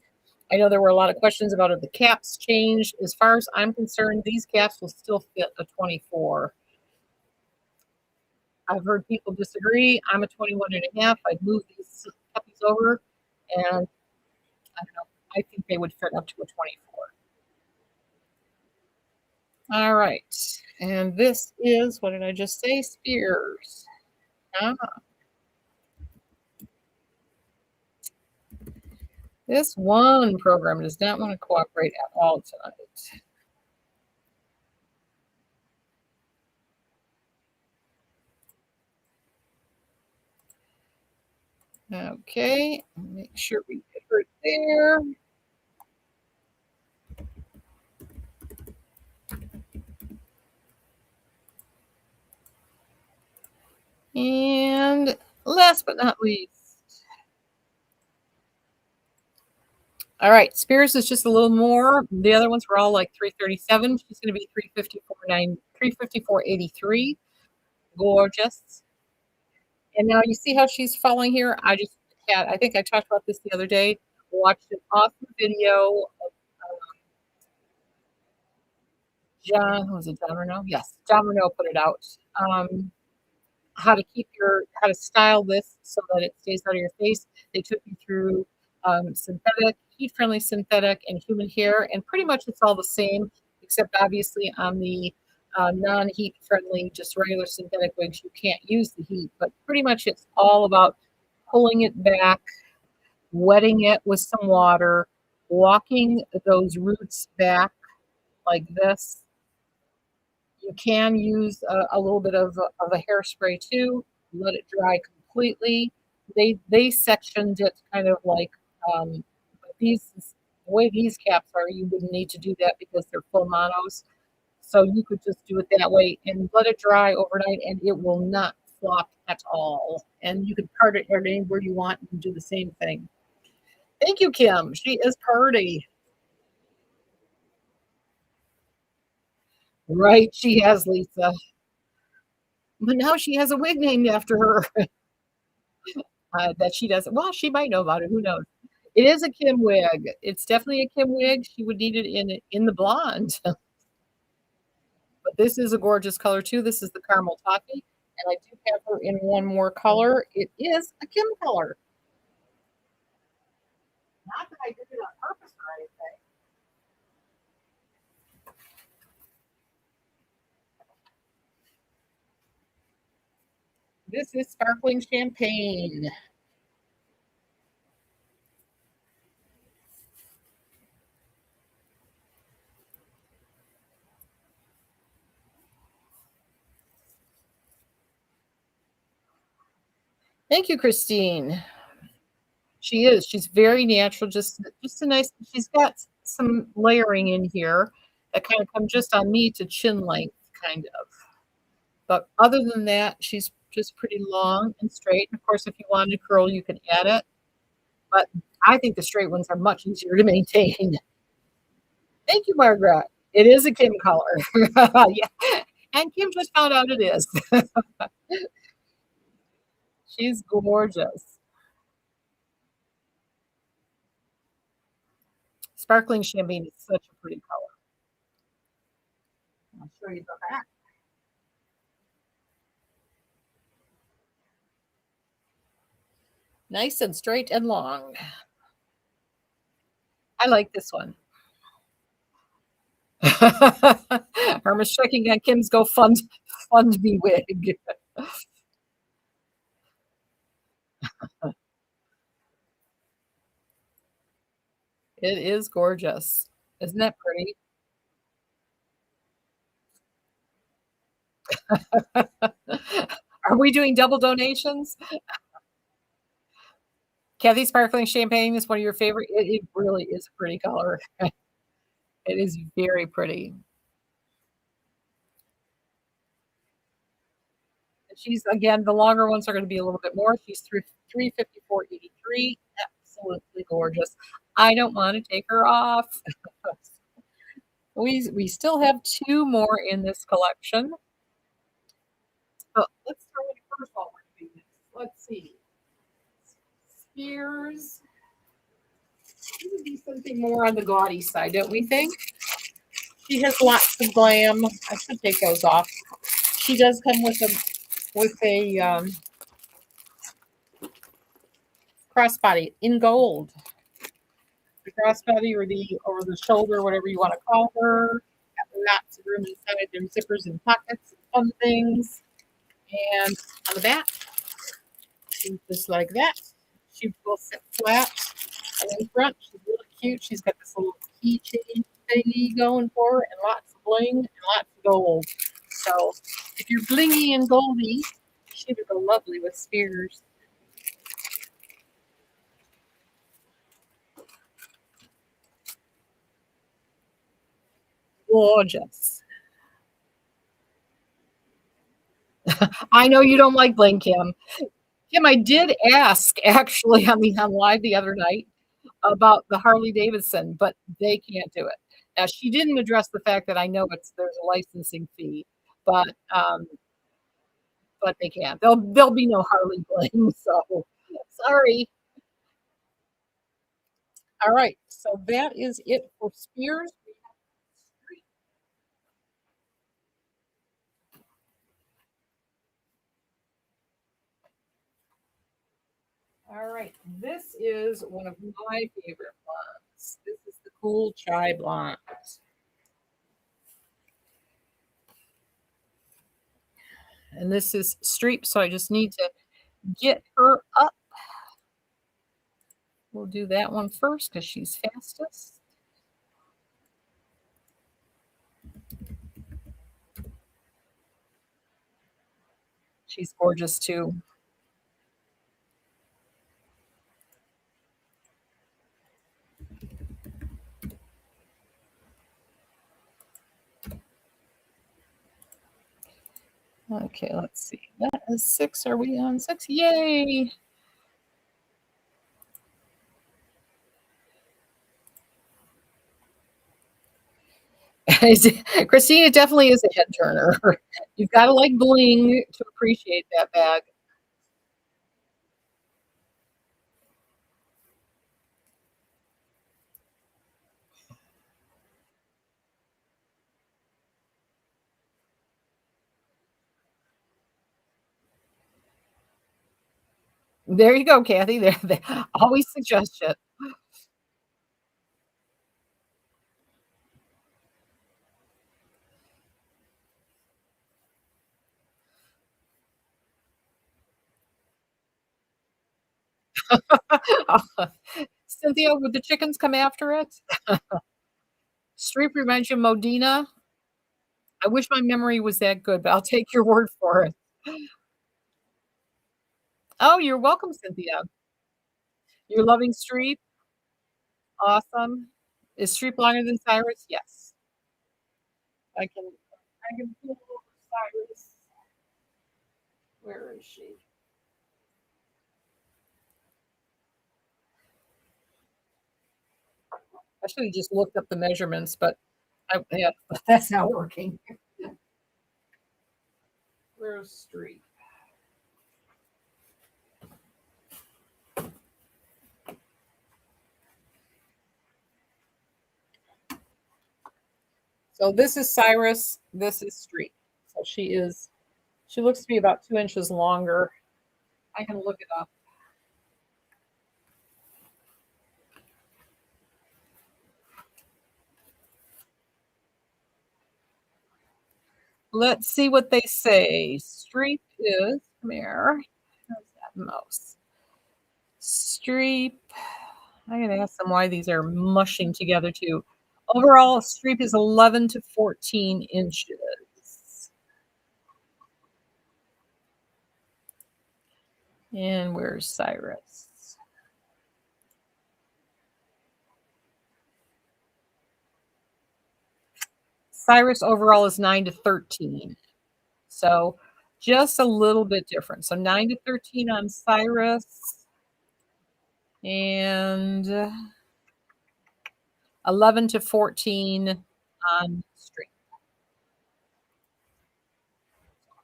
Speaker 1: I know there were a lot of questions about if the caps changed. As far as I'm concerned, these caps will still fit a 24. I've heard people disagree. I'm a 21 and a half. I'd move these puppies over, and I don't know. I think they would fit up to a 24. All right. And this is, what did I just say? Spears. Ah, this one program does not want to cooperate at all tonight. Okay, make sure we get her there. And last but not least, all right, Spears is just a little more. The other ones were all like 337. She's going to be 354.83. Gorgeous. And now you see how she's falling here? I think I talked about this the other day. Watched an awesome video of John, was it John Renault? Yes, John Renault put it out. How to style this so that it stays out of your face. They took you through synthetic, heat-friendly synthetic, and human hair, and pretty much it's all the same, except obviously on the non-heat friendly, just regular synthetic wigs, you can't use the heat, but pretty much it's all about pulling it back, wetting it with some water, walking those roots back like this. You can use a little bit of a hairspray too. Let it dry completely. They sectioned it kind of like these the way these caps are. You wouldn't need to do that because they're full monos. So you could just do it that way and let it dry overnight, and it will not flop at all. And you can part it anywhere you want and do the same thing. Thank you, Kim. She is party. Right, she has Lisa. But now she has a wig named after her. That she doesn't. Well, she might know about it. Who knows? It is a Kim wig. It's definitely a Kim wig. She would need it in the blonde. But this is a gorgeous color too. This is the caramel toffee, and I do have her in one more color. It is a Kim color. Not that I did it on purpose or anything. This is sparkling champagne. Thank you, Christine. She is. She's very natural. Just a nice. She's got some layering in here that kind of come just on me to chin length, kind of. But other than that, she's just pretty long and straight. And of course, if you wanted to curl, you can add it. But I think the straight ones are much easier to maintain. Thank you, Margaret. It is a Kim color. Yeah. And Kim just found out it is. She's gorgeous. Sparkling champagne is such a pretty color. I'll show you the back. Nice and straight and long. I like this one. Herman's checking on Kim's fund me wig. It is gorgeous. Isn't that pretty? Are we doing double donations? Kathy Sparkling Champagne is one of your favorite. It really is a pretty color. It is very pretty. She's again, the longer ones are going to be a little bit more. She's through 354.83. Absolutely gorgeous. I don't want to take her off. We still have two more in this collection. But let's start with the first one. Let's see. Spears. She would be something more on the gaudy side, don't we think? She has lots of glam. I should take those off. She does come with a crossbody in gold. The crossbody or the over the shoulder, whatever you want to call her. Got lots of room inside. There's zippers and pockets and fun things. And on the back, just like that. She will sit flat. And in front, she's really cute. She's got this little keychain thingy going for her, and lots of bling and lots of gold. So if you're blingy and goldy, she would go lovely with spears. Gorgeous. I know you don't like bling, Kim. Kim, I did ask actually on live the other night about the Harley Davidson, but they can't do it. Now she didn't address the fact that I know there's a licensing fee, but but they can't. There'll be no Harley bling. So sorry. All right. So that is it for spears. All right. This is one of my favorite ones. This is the cool chai blonde. And this is Streep, so I just need to get her up. We'll do that one first because she's fastest. She's gorgeous too. Okay, let's see. That is 6. Are we on 6? Yay! Christina definitely is a head turner. You've got to like bling to appreciate that bag. There you go, Kathy. There, they always suggest it. Cynthia, would the chickens come after it? Street reminds you of Modena. I wish my memory was that good, but I'll take your word for it. Oh, you're welcome, Cynthia. You're loving Streep? Awesome. Is Streep longer than Cyrus? Yes. I can pull over Cyrus. Where is she? I should have just looked up the measurements, but yeah, that's not working. Where's Streep? So this is Cyrus. This is Streep. So she looks to be about 2 inches longer. I can look it up. Let's see what they say. Streep is, come here. How's that mouse? Streep. I gotta ask them why these are mushing together too. Overall, Streep is 11 to 14 inches. And where's Cyrus? Cyrus overall is 9 to 13. So just a little bit different. So 9 to 13 on Cyrus and 11 to 14 on Streep.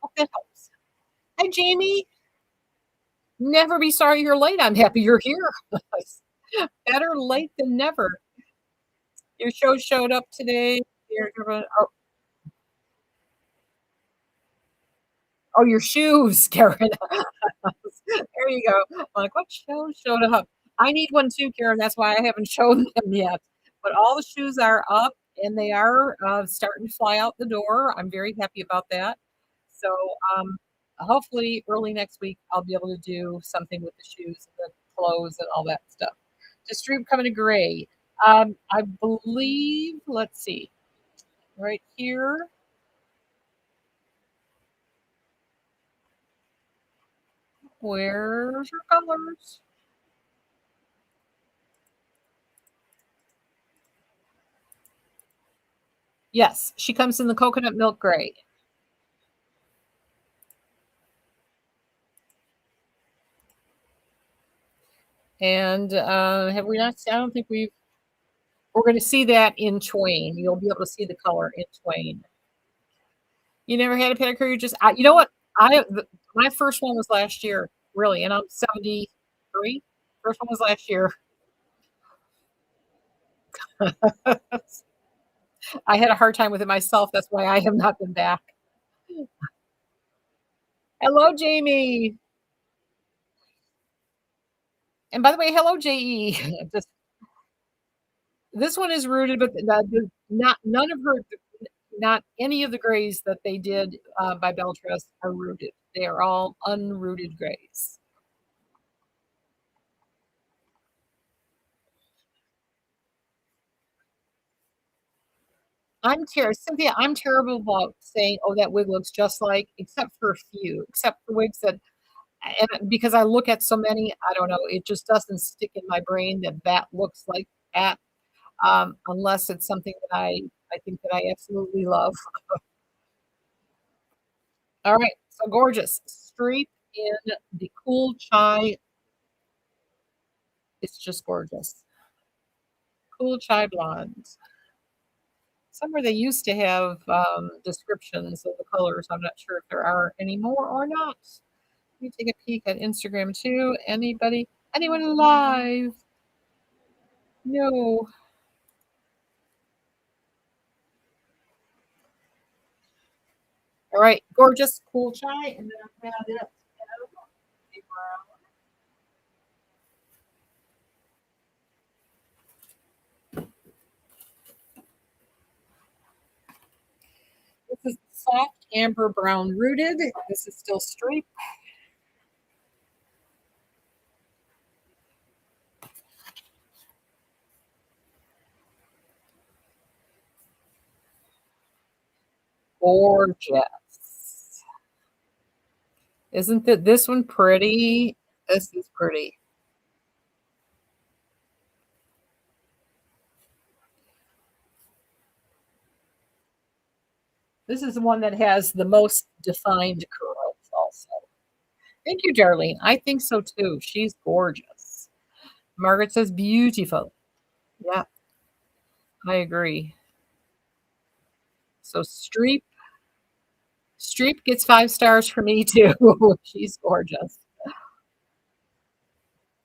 Speaker 1: Hope that helps. Hi, Jamie. Never be sorry you're late. I'm happy you're here. Better late than never. Your show showed up today. Oh, oh, your shoes, Karen. There you go. I'm like, what show showed up? I need one too, Karen. That's why I haven't shown them yet. But all the shoes are up and they are starting to fly out the door. I'm very happy about that. So um, hopefully early next week I'll be able to do something with the shoes and the clothes and all that stuff. Just Dream coming to gray. I believe, let's see, right here. Where's your colors? Yes, she comes in the coconut milk gray. And have we not? I don't think we're going to see that in Twain. You'll be able to see the color in Twain. You never had a pedicure. You just, you know what? My first one was last year, really, and I'm 73. First one was last year. I had a hard time with it myself. That's why I have not been back. Hello, Jamie. And by the way, hello, JE. Just, this one is rooted, but not none of her, not any of the grays that they did by Beltress are rooted. They are all unrooted grays. Cynthia, I'm terrible about saying, "Oh, that wig looks just like," except for a few, except for wigs that, and because I look at so many, I don't know, it just doesn't stick in my brain that that looks like that, unless it's something that I think that I absolutely love. All right, so gorgeous. Street in the cool chai. It's just gorgeous. Cool chai blonde. Somewhere they used to have descriptions of the colors. I'm not sure if there are anymore or not. Let me take a peek at Instagram too. Anybody? Anyone live? No. All right, gorgeous, cool chai, and then I've got it. This is soft amber brown rooted. This is still straight. Gorgeous. Isn't this one pretty? This is pretty. This is the one that has the most defined curls also. Thank you, Darlene. I think so too. She's gorgeous. Margaret says beautiful. Yeah, I agree. So Streep gets 5 stars for me too. She's gorgeous.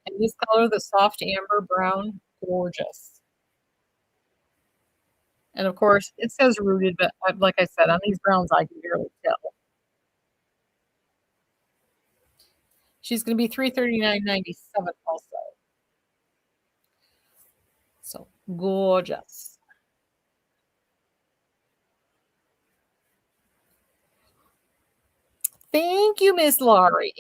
Speaker 1: And this color, the soft amber brown, gorgeous. And of course, it says rooted, but like I said, on these browns, I can barely tell. She's going to be 339.97 also. So gorgeous. Thank you, Miss Laurie.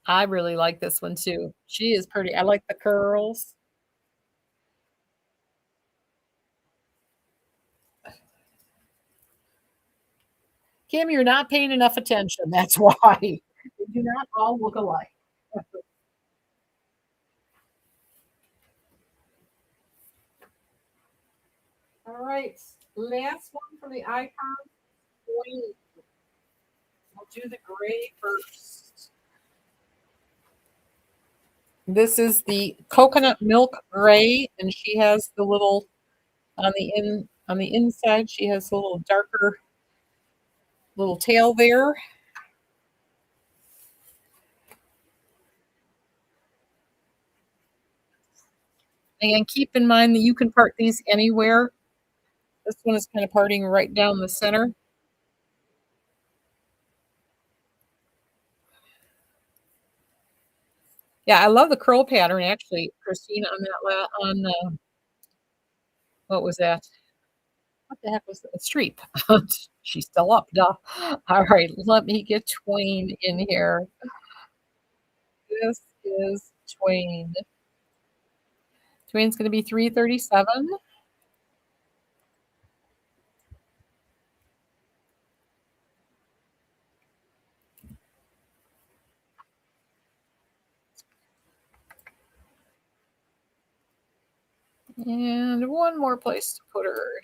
Speaker 1: I really like this one too. She is pretty. I like the curls. Kim, you're not paying enough attention. That's why. They do not all look alike. All right. Last one for the icon. Queen. We'll do the gray first. This is the coconut milk gray, and she has the little on the inside. She has a little darker little tail there. And keep in mind that you can part these anywhere. This one is kind of parting right down the center. Yeah, I love the curl pattern actually, Christina, on that on what was that? What the heck was that? Streep. She's still up, duh. All right, let me get Twain in here. This is Twain. Twain's going to be 337. And one more place to put her.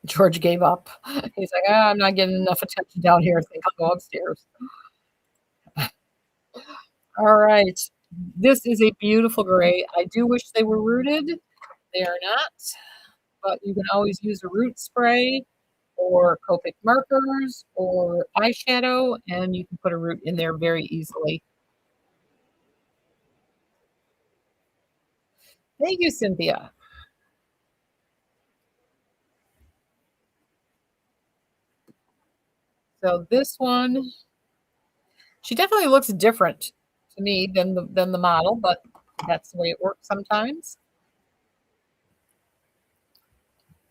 Speaker 1: George gave up. He's like, "Ah, I'm not getting enough attention down here. I think I'll go upstairs." All right. This is a beautiful gray. I do wish they were rooted. They are not, but you can always use a root spray or Copic markers or eyeshadow, and you can put a root in there very easily. Thank you, Cynthia. So this one, she definitely looks different to me than the model, but that's the way it works sometimes.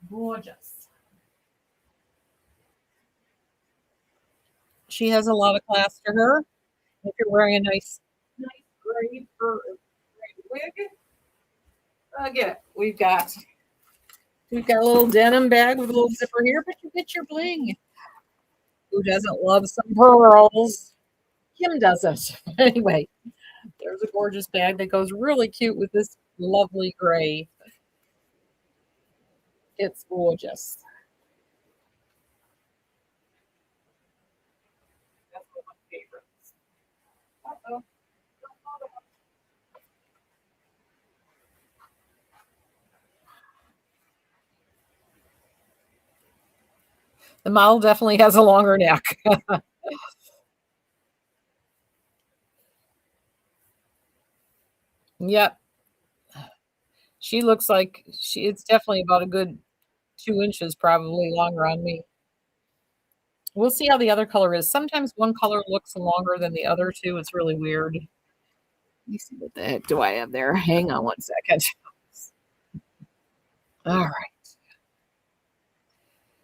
Speaker 1: Gorgeous. She has a lot of class to her. If you're wearing a nice gray fur gray wig, again, we've got a little denim bag with a little zipper here, but you get your bling. Who doesn't love some pearls? Kim doesn't. Anyway, there's a gorgeous bag that goes really cute with this lovely gray. It's gorgeous. That's one of my favorites. Uh-oh. The model definitely has a longer neck. Yep. She looks like it's definitely about a good 2 inches probably longer on me. We'll see how the other color is. Sometimes one color looks longer than the other two. It's really weird. Let me see what the heck do I have there. Hang on one second. All right.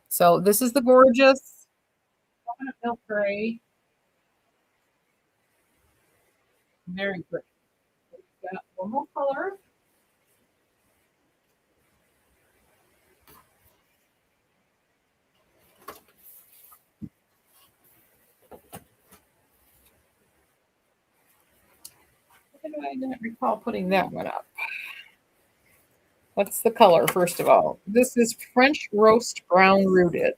Speaker 1: So this is the gorgeous coconut milk gray. Very pretty. We've got one more color. Why do I not recall putting that one up? What's the color, first of all? This is French roast brown rooted.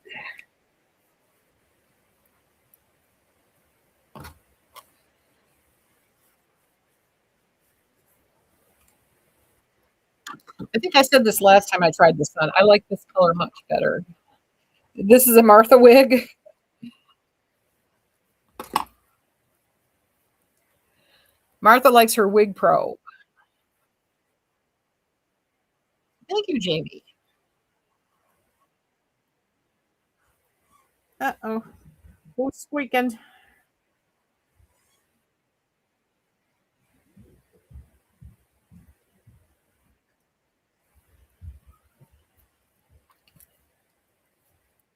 Speaker 1: I think I said this last time I tried this on. I like this color much better. This is a Martha wig. Martha likes her Wig Pro. Thank you, Jamie. Uh-oh. Who's squeaking?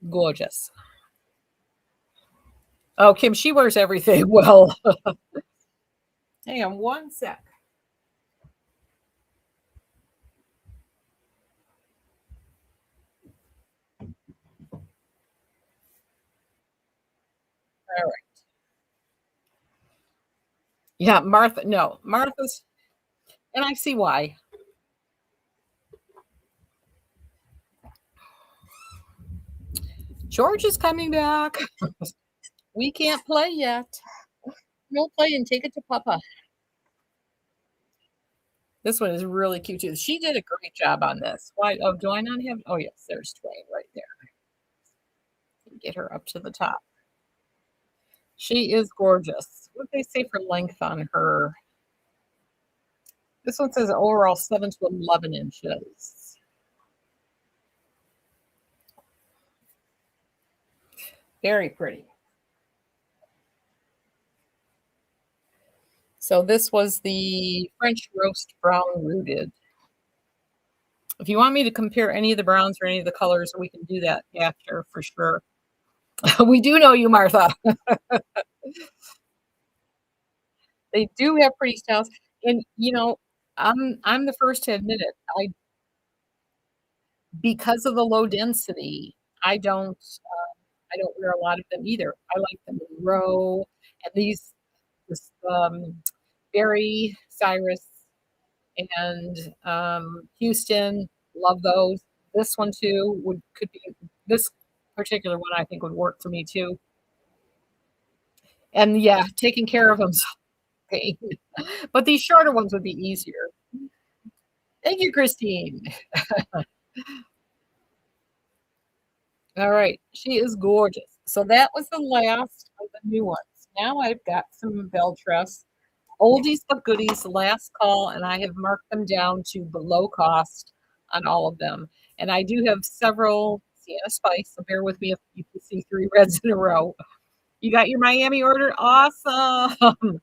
Speaker 1: Gorgeous. Oh, Kim, she wears everything well. Hang on one sec. All right. Yeah, Martha. No, Martha's, and I see why. George is coming back. We can't play yet. We'll play and take it to Papa. This one is really cute too. She did a great job on this. Why? Oh, do I not have? Oh, yes, there's Twain right there. Get her up to the top. She is gorgeous. What did they say for length on her? This one says overall 7 to 11 inches. Very pretty. So this was the French roast brown rooted. If you want me to compare any of the browns or any of the colors, we can do that after for sure. We do know you, Martha. They do have pretty styles, and, I'm the first to admit it. Because of the low density, I don't wear a lot of them either. I like them in row, and this, Berry, Cyrus, and, Houston, love those. This one too could be this particular one I think would work for me too. And yeah, taking care of them's a pain, but these shorter ones would be easier. Thank you, Christine. All right, she is gorgeous. So that was the last of the new ones. Now I've got some Beltress, oldies but goodies, last call, and I have marked them down to below cost on all of them. And I do have several Sienna Spice, so bear with me if you can see 3 reds in a row. You got your Miami order? Awesome.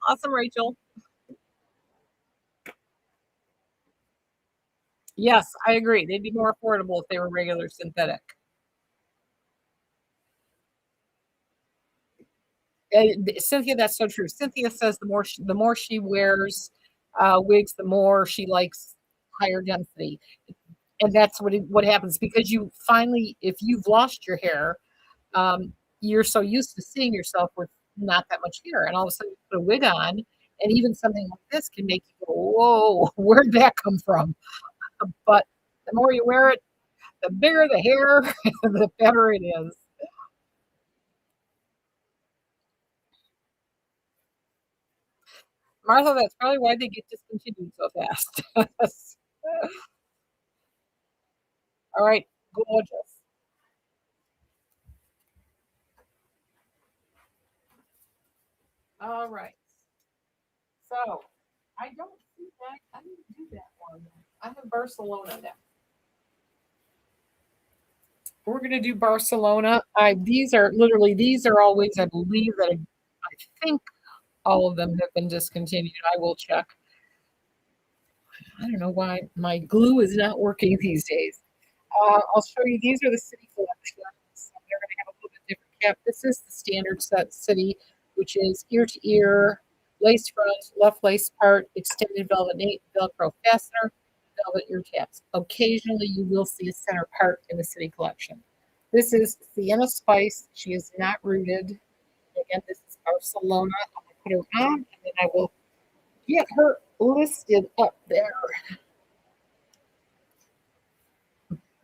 Speaker 1: Awesome, Rachel. Yes, I agree. They'd be more affordable if they were regular synthetic. Cynthia, that's so true. Cynthia says the more she wears wigs, the more she likes higher density, and that's what happens because you finally, if you've lost your hair, you're so used to seeing yourself with not that much hair, and all of a sudden you put a wig on, and even something like this can make you go, "Whoa, where'd that come from?" But the more you wear it, the bigger the hair, the better it is. Martha, that's probably why they get discontinued so fast. All right, gorgeous. All right. So I don't see that. I didn't do that one. I have Barcelona now. We're gonna do Barcelona. These are all wigs I believe that I think all of them have been discontinued. I will check. I don't know why my glue is not working these days. I'll show you. These are the city collections. They're going to have a little bit different cap. This is the standard set city, which is ear to ear, lace front, left lace part, extended velvet nape, Velcro fastener, velvet ear tabs. Occasionally, you will see a center part in the city collection. This is Sienna Spice. She is not rooted. Again, this is Barcelona. I'm going to put her on, and then I will get her listed up there.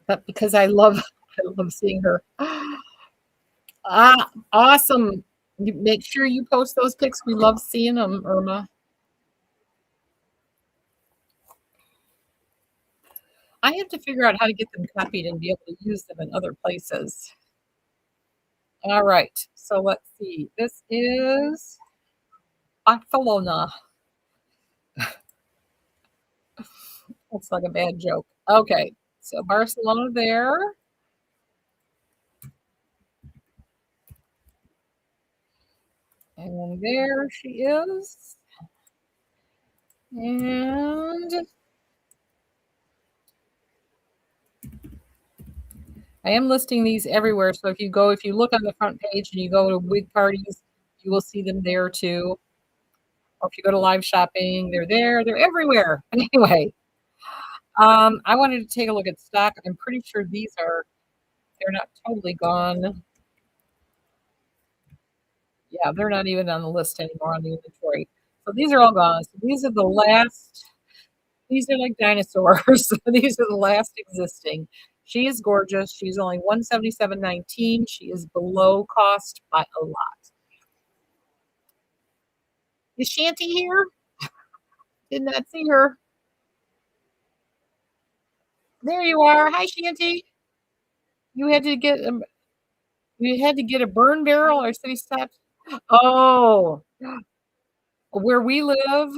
Speaker 1: But because I love seeing her. Ah, awesome. You make sure you post those pics. We love seeing them, Irma. I have to figure out how to get them copied and be able to use them in other places. All right. So let's see. This is Barcelona. That's like a bad joke. Okay. So Barcelona there. And there she is. And I am listing these everywhere. So if you look on the front page and you go to wig parties, you will see them there too. Or if you go to live shopping, they're there. They're everywhere. Anyway, I wanted to take a look at stock. I'm pretty sure they're not totally gone. Yeah, they're not even on the list anymore on the inventory. So these are all gone. So these are the last. These are like dinosaurs. These are the last existing. She is gorgeous. She's only 177.19. She is below cost by a lot. Is Shanty here? Did not see her. There you are. Hi, Shanty. You had to get you had to get a burn barrel or city steps. Oh, where we live,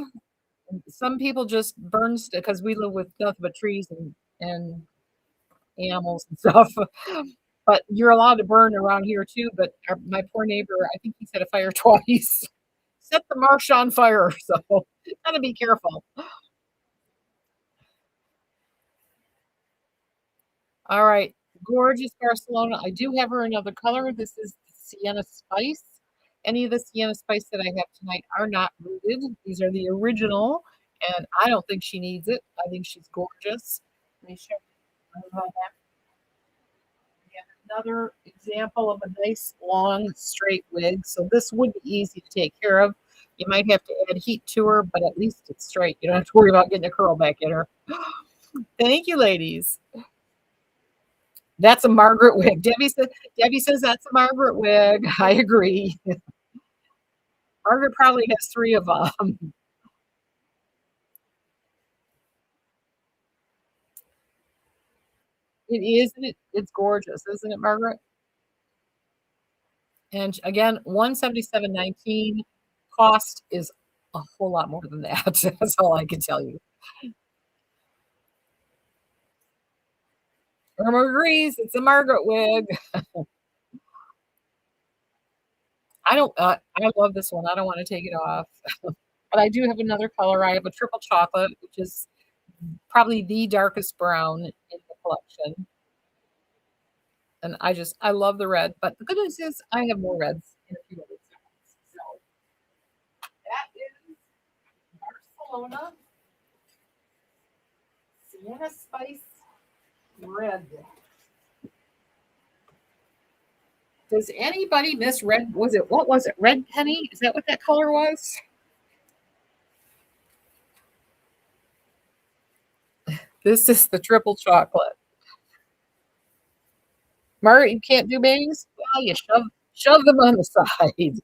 Speaker 1: some people just burn because we live with nothing but trees and animals and stuff. But you're allowed to burn around here too, but my poor neighbor, I think he set a fire twice. Set the marsh on fire, so gotta be careful. All right, gorgeous Barcelona. I do have her another color. This is Sienna Spice. Any of the Sienna Spice that I have tonight are not rooted. These are the original, and I don't think she needs it. I think she's gorgeous. Let me show you another example of a nice long straight wig. So this would be easy to take care of. You might have to add heat to her, but at least it's straight. You don't have to worry about getting a curl back in her. Thank you, ladies. That's a Margaret wig. Debbie says that's a Margaret wig. I agree. Margaret probably has 3 of them. It is, and it's gorgeous, isn't it, Margaret? And again, 177.19. Cost is a whole lot more than that. That's all I can tell you. Irma agrees. It's a Margaret wig. I love this one. I don't want to take it off. But I do have another color. I have a triple chocolate, which is probably the darkest brown in the collection. And I love the red. But the good news is I have more reds in a few other styles. So that is Barcelona Sienna Spice Red. Does anybody miss red? What was it? Red penny? Is that what that color was? This is the triple chocolate. Margaret, you can't do bangs? Well, you shove them on the side.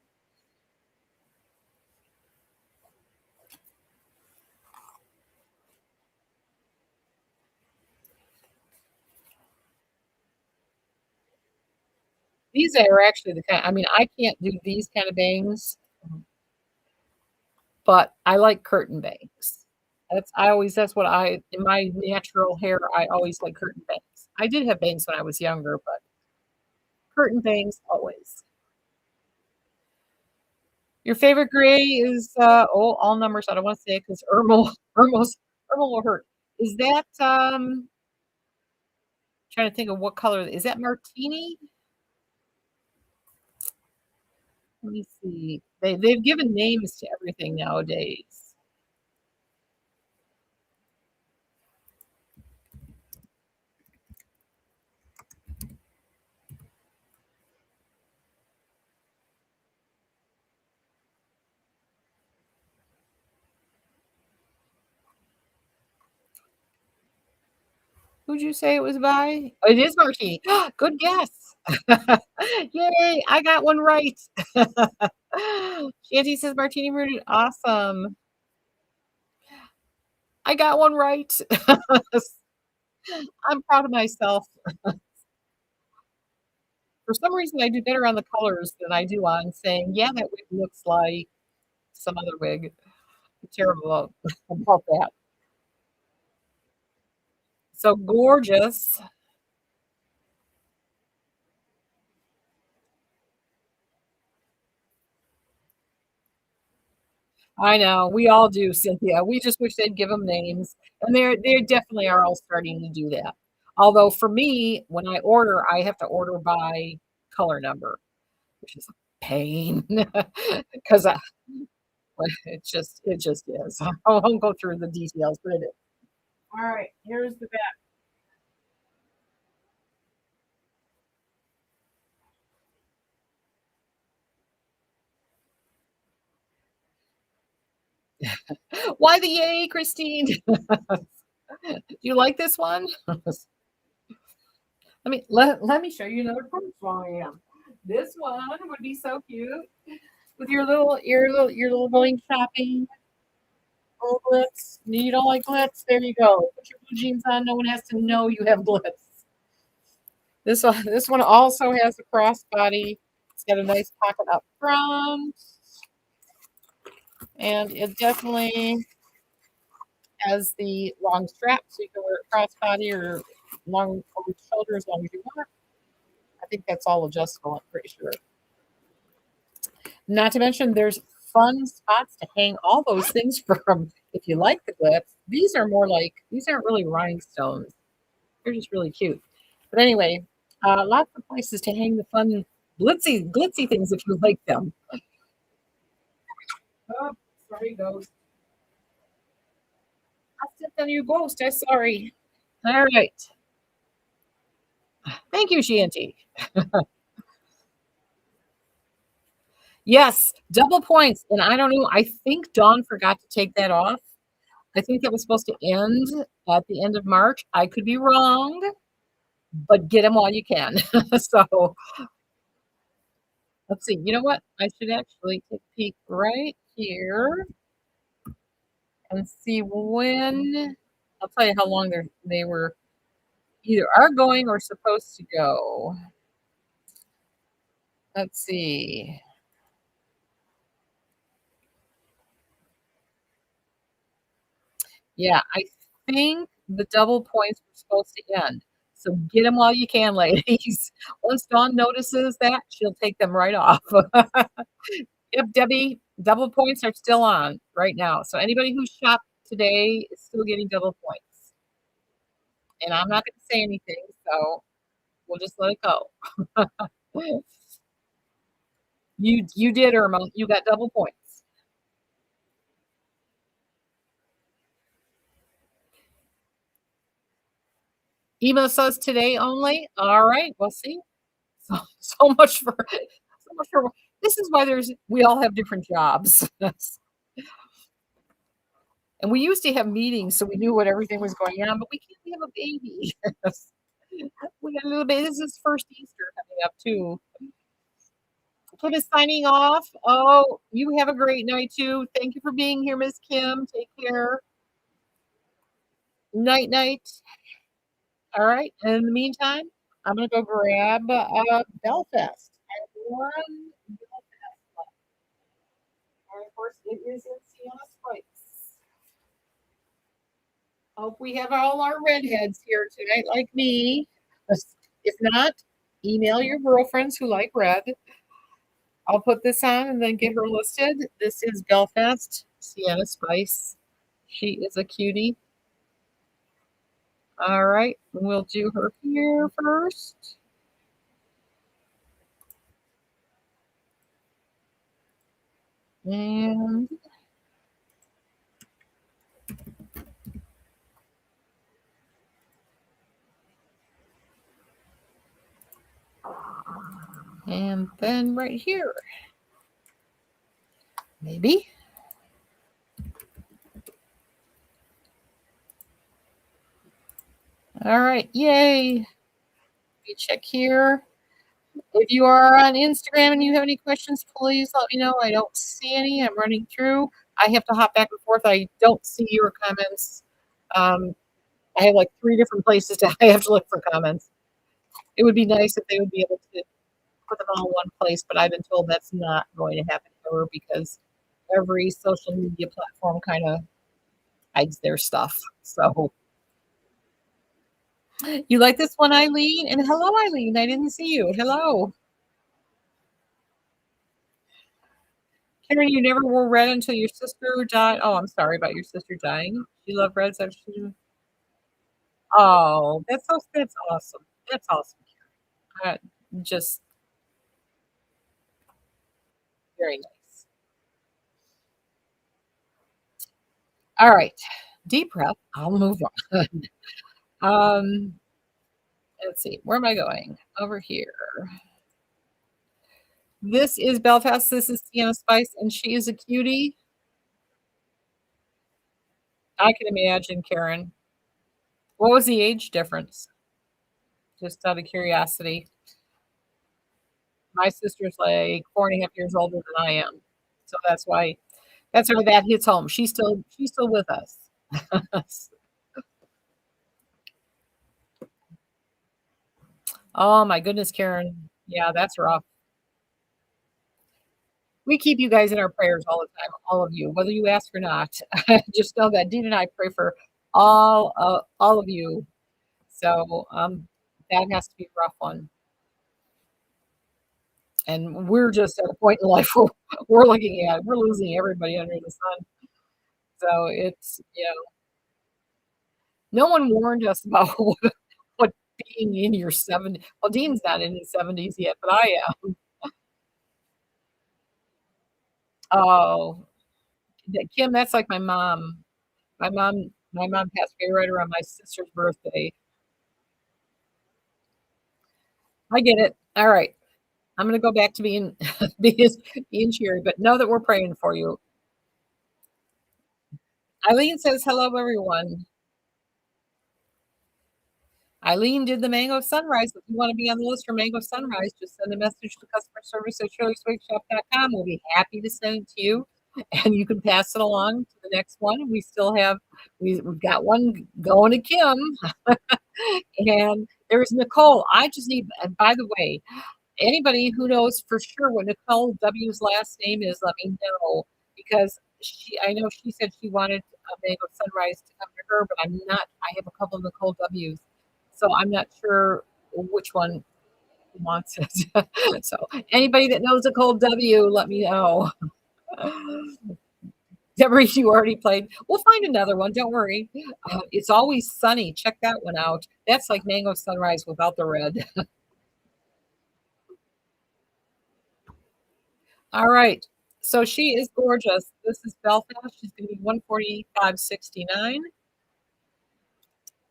Speaker 1: These are actually the kind. I mean, I can't do these kind of bangs, but I like curtain bangs. That's what I in my natural hair. I always like curtain bangs. I did have bangs when I was younger, but curtain bangs always. Your favorite gray is all numbers. I don't want to say it because Irma will hurt. Is that trying to think of what color is that martini? Let me see. They've given names to everything nowadays. Who'd you say it was by? Oh, it is martini. Good guess. Yay, I got one right. Shanty says martini rooted. Awesome. I got one right. I'm proud of myself. For some reason, I do better on the colors than I do on saying, yeah, that wig looks like some other wig. I'm terrible about that. So gorgeous. I know. We all do, Cynthia. We just wish they'd give them names. And they definitely are all starting to do that. Although for me, when I order, I have to order by color number, which is a pain because it just is. I won't go through the details, but it is. All right, here's the back. Why the yay, Christine? Do you like this one? Let me show you another proof while I am. This one would be so cute with your little going shopping. Little glitz. You don't like glitz? There you go. Put your blue jeans on. No one has to know you have glitz. This one also has a crossbody. It's got a nice pocket up front, and it definitely has the long strap, so you can wear it crossbody or long over the shoulder as long as you want. I think that's all adjustable, I'm pretty sure. Not to mention, there's fun spots to hang all those things from if you like the glitz. These are more like, these aren't really rhinestones. They're just really cute. But anyway, lots of places to hang the fun glitzy things if you like them. Oh, sorry, ghost. I stepped on you, ghost. I'm sorry. All right. Thank you, Shanty. Yes, double points. And I don't know. I think Dawn forgot to take that off. I think that was supposed to end at the end of March. I could be wrong, but get them while you can. So let's see. You know what? I should actually take a peek right here and see when. I'll tell you how long they were either are going or supposed to go. Let's see. Yeah, I think the double points were supposed to end. So get them while you can, ladies. Once Dawn notices that, she'll take them right off. Yep, Debbie, double points are still on right now. So anybody who shopped today is still getting double points. And I'm not going to say anything, so we'll just let it go. You did, Irma. You got double points. Emo says today only. All right, we'll see. So much for so much for this is why we all have different jobs. And we used to have meetings so we knew what everything was going on, but we can't have a baby. We got a little bit. This is first Easter coming up too. Kim is signing off. Oh, you have a great night too. Thank you for being here, Miss Kim. Take care. Night night. All right. And in the meantime, I'm gonna go grab Belfast. I have one Belfast left. And of course, it is in Sienna Spikes. Hope we have all our redheads here tonight, like me. If not, email your girlfriends who like red. I'll put this on and then get her listed. This is Belfast Sienna Spice. She is a cutie. All right, we'll do her here first. And then right here. Maybe. All right, yay. Let me check here. If you are on Instagram and you have any questions, please let me know. I don't see any. I'm running through. I have to hop back and forth. I don't see your comments. I have like 3 different places I have to look for comments. It would be nice if they would be able to put them all in one place, but I've been told that's not going to happen ever because every social media platform kind of hides their stuff. So you like this one, Eileen? And hello, Eileen. I didn't see you. Hello. Karen, you never wore red until your sister died. Oh, I'm sorry about your sister dying. She loved red. So she... Oh, that's awesome. That's awesome. Uh, just very nice. All right. Deep breath. I'll move on. um, let's see. Where am I going? Over here. This is Belfast. This is Sienna Spice, and she is a cutie. I can imagine, Karen. What was the age difference? Just out of curiosity. My sister's like 4.5 years older than I am. So that's why that hits home. She's still with us. Oh my goodness, Karen. Yeah, that's rough. We keep you guys in our prayers all the time, all of you, whether you ask or not. Just know that Dean and I pray for all of you. So, that has to be a rough one, and we're just at a point in life where we're losing everybody under the sun. So it's, no one warned us about what being in your 70s. Well, Dean's not in his 70s yet, but I am. Oh, Kim, that's like my mom. My mom passed away right around my sister's birthday. I get it. All right. I'm gonna go back to being being being cheery, but know that we're praying for you. Eileen says, "Hello, everyone." Eileen did the mango sunrise. If you want to be on the list for mango sunrise, just send a message to customer service at shirleyswigshop.com. We'll be happy to send it to you, and you can pass it along to the next one. We still have we've got one going to Kim, and there's Nicole. I just need. And by the way, anybody who knows for sure what Nicole W's last name is, let me know because I know she said she wanted a mango sunrise to come to her, but I'm not. I have a couple of Nicole W's, so I'm not sure which one wants it. So anybody that knows Nicole W, let me know. Deborah, you already played. We'll find another one. Don't worry. It's always sunny. Check that one out. That's like mango sunrise without the red. All right. So she is gorgeous. This is Belfast. She's going to be 145.69.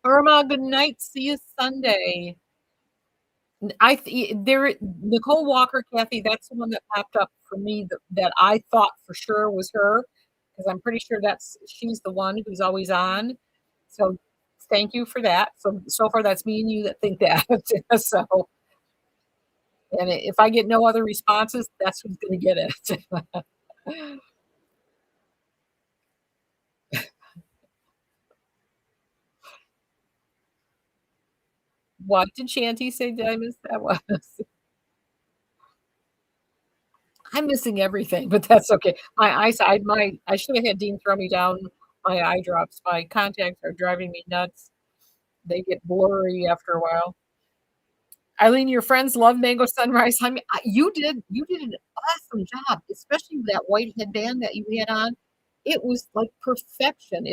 Speaker 1: Irma, good night. See you Sunday. There Nicole Walker, Kathy, that's the one that popped up for me that I thought for sure was her because I'm pretty sure she's the one who's always on. So thank you for that. So far that's me and you that think that. So and if I get no other responses, that's who's going to get it. What did Shanty say? Did I miss that was? I'm missing everything, but that's okay. My eyesight, I should have had Dean throw me down my eye drops. My contacts are driving me nuts. They get blurry after a while. Eileen, your friends love Mango Sunrise. I mean, you did an awesome job, especially with that white headband that you had on. It was like perfection.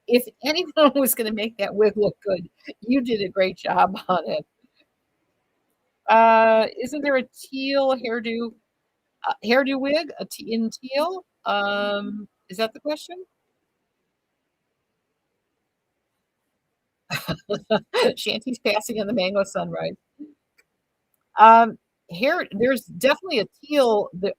Speaker 1: If anyone was going to make that wig look good, you did a great job on it. Isn't there a teal hairdo wig in teal? Is that the question? Shanty's passing on the mango sunrise. Um, Here, there's definitely a teal. The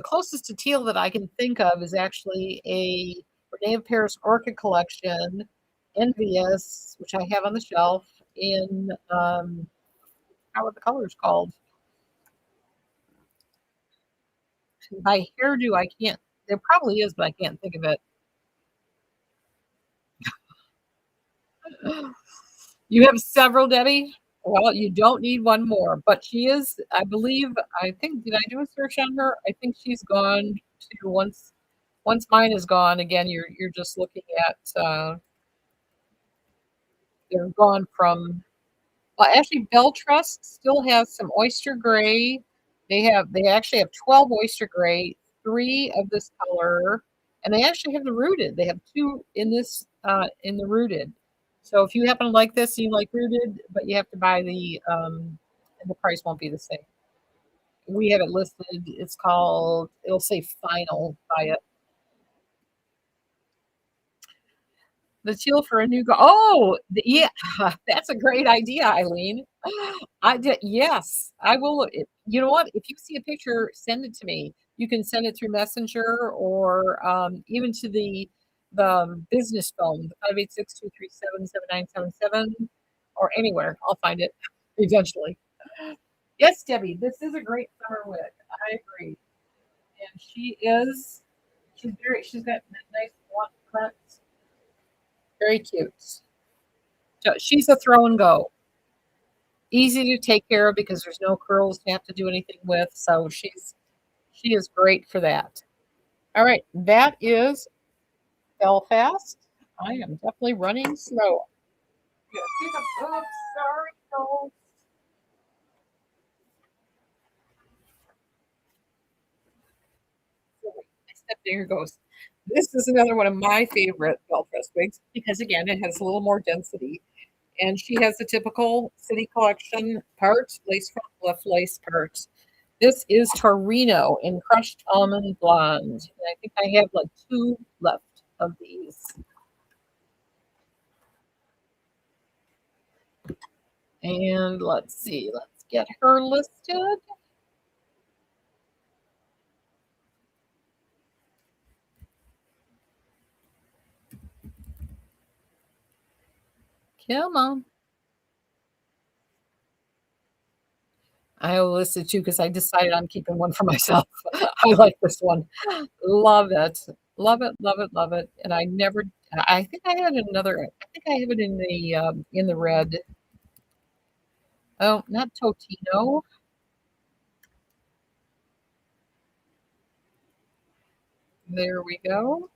Speaker 1: closest to teal that I can think of is actually a Renee of Paris Orchid collection, Envious, which I have on the shelf in how are the colors called? By hairdo, I can't. There probably is, but I can't think of it. You have several, Debbie? Well, you don't need one more, but she is, I believe, I think, did I do a search on her? I think she's gone to once mine is gone, again, you're just looking at they're gone from well, actually Bell Trust still has some oyster gray. They actually have 12 oyster gray, three of this color, and they actually have the rooted. They have two in this in the rooted. So if you happen to like this, you like rooted, but you have to buy and the price won't be the same. We have it listed. It's called. It'll say final. Buy it. The teal for a new go. Oh, yeah, that's a great idea, Eileen. I did. Yes, I will. You know what? If you see a picture, send it to me. You can send it through Messenger or even to the business phone, 586-237-7977, or anywhere. I'll find it eventually. Yes, Debbie, this is a great summer wig. I agree. And she's got nice blunt cuts. Very cute. So she's a throw and go. Easy to take care of because there's no curls to have to do anything with. So She is great for that. All right, that is Belfast. I am definitely running slow. Yeah, pick up. Oops, sorry, no. I stepped in, here goes. This is another one of my favorite Belfast wigs because, again, it has a little more density. And she has the typical city collection part, lace front, left lace part. This is Torino in crushed almond blonde. And I think I have like two left of these. And let's see, let's get her listed. Come on. I will list it too because I decided I'm keeping one for myself. I like this one. Love it. Love it, love it, love it. And I never I think I had another I think I have it in the red. Oh, not Totino. There we go.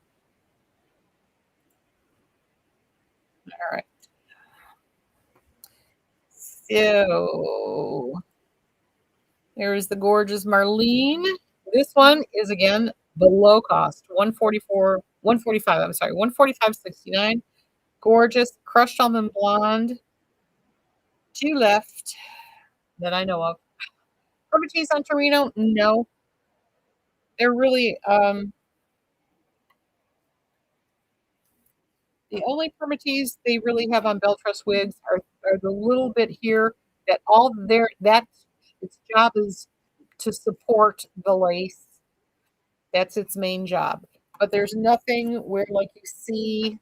Speaker 1: All right. So there's the gorgeous Marlene. This one is again below cost. 144, 145, I'm sorry, 145.69. Gorgeous, crushed almond blonde. Two left that I know of. Hermitage on Torino? No. They're really the only permatees they really have on Beltrust wigs are the little bit here that all their that its job is to support the lace. That's its main job. But there's nothing where like you see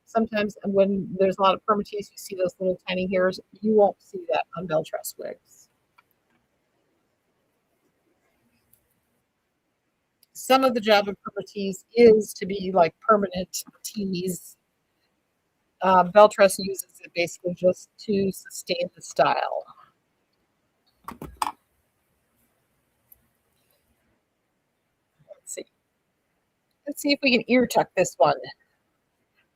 Speaker 1: sometimes when there's a lot of permatees, you see those little tiny hairs. You won't see that on Beltrust wigs. Some of the job of permatees is to be like permanent tees. Beltrust uses it basically just to sustain the style. Let's see. Let's see if we can ear tuck this one.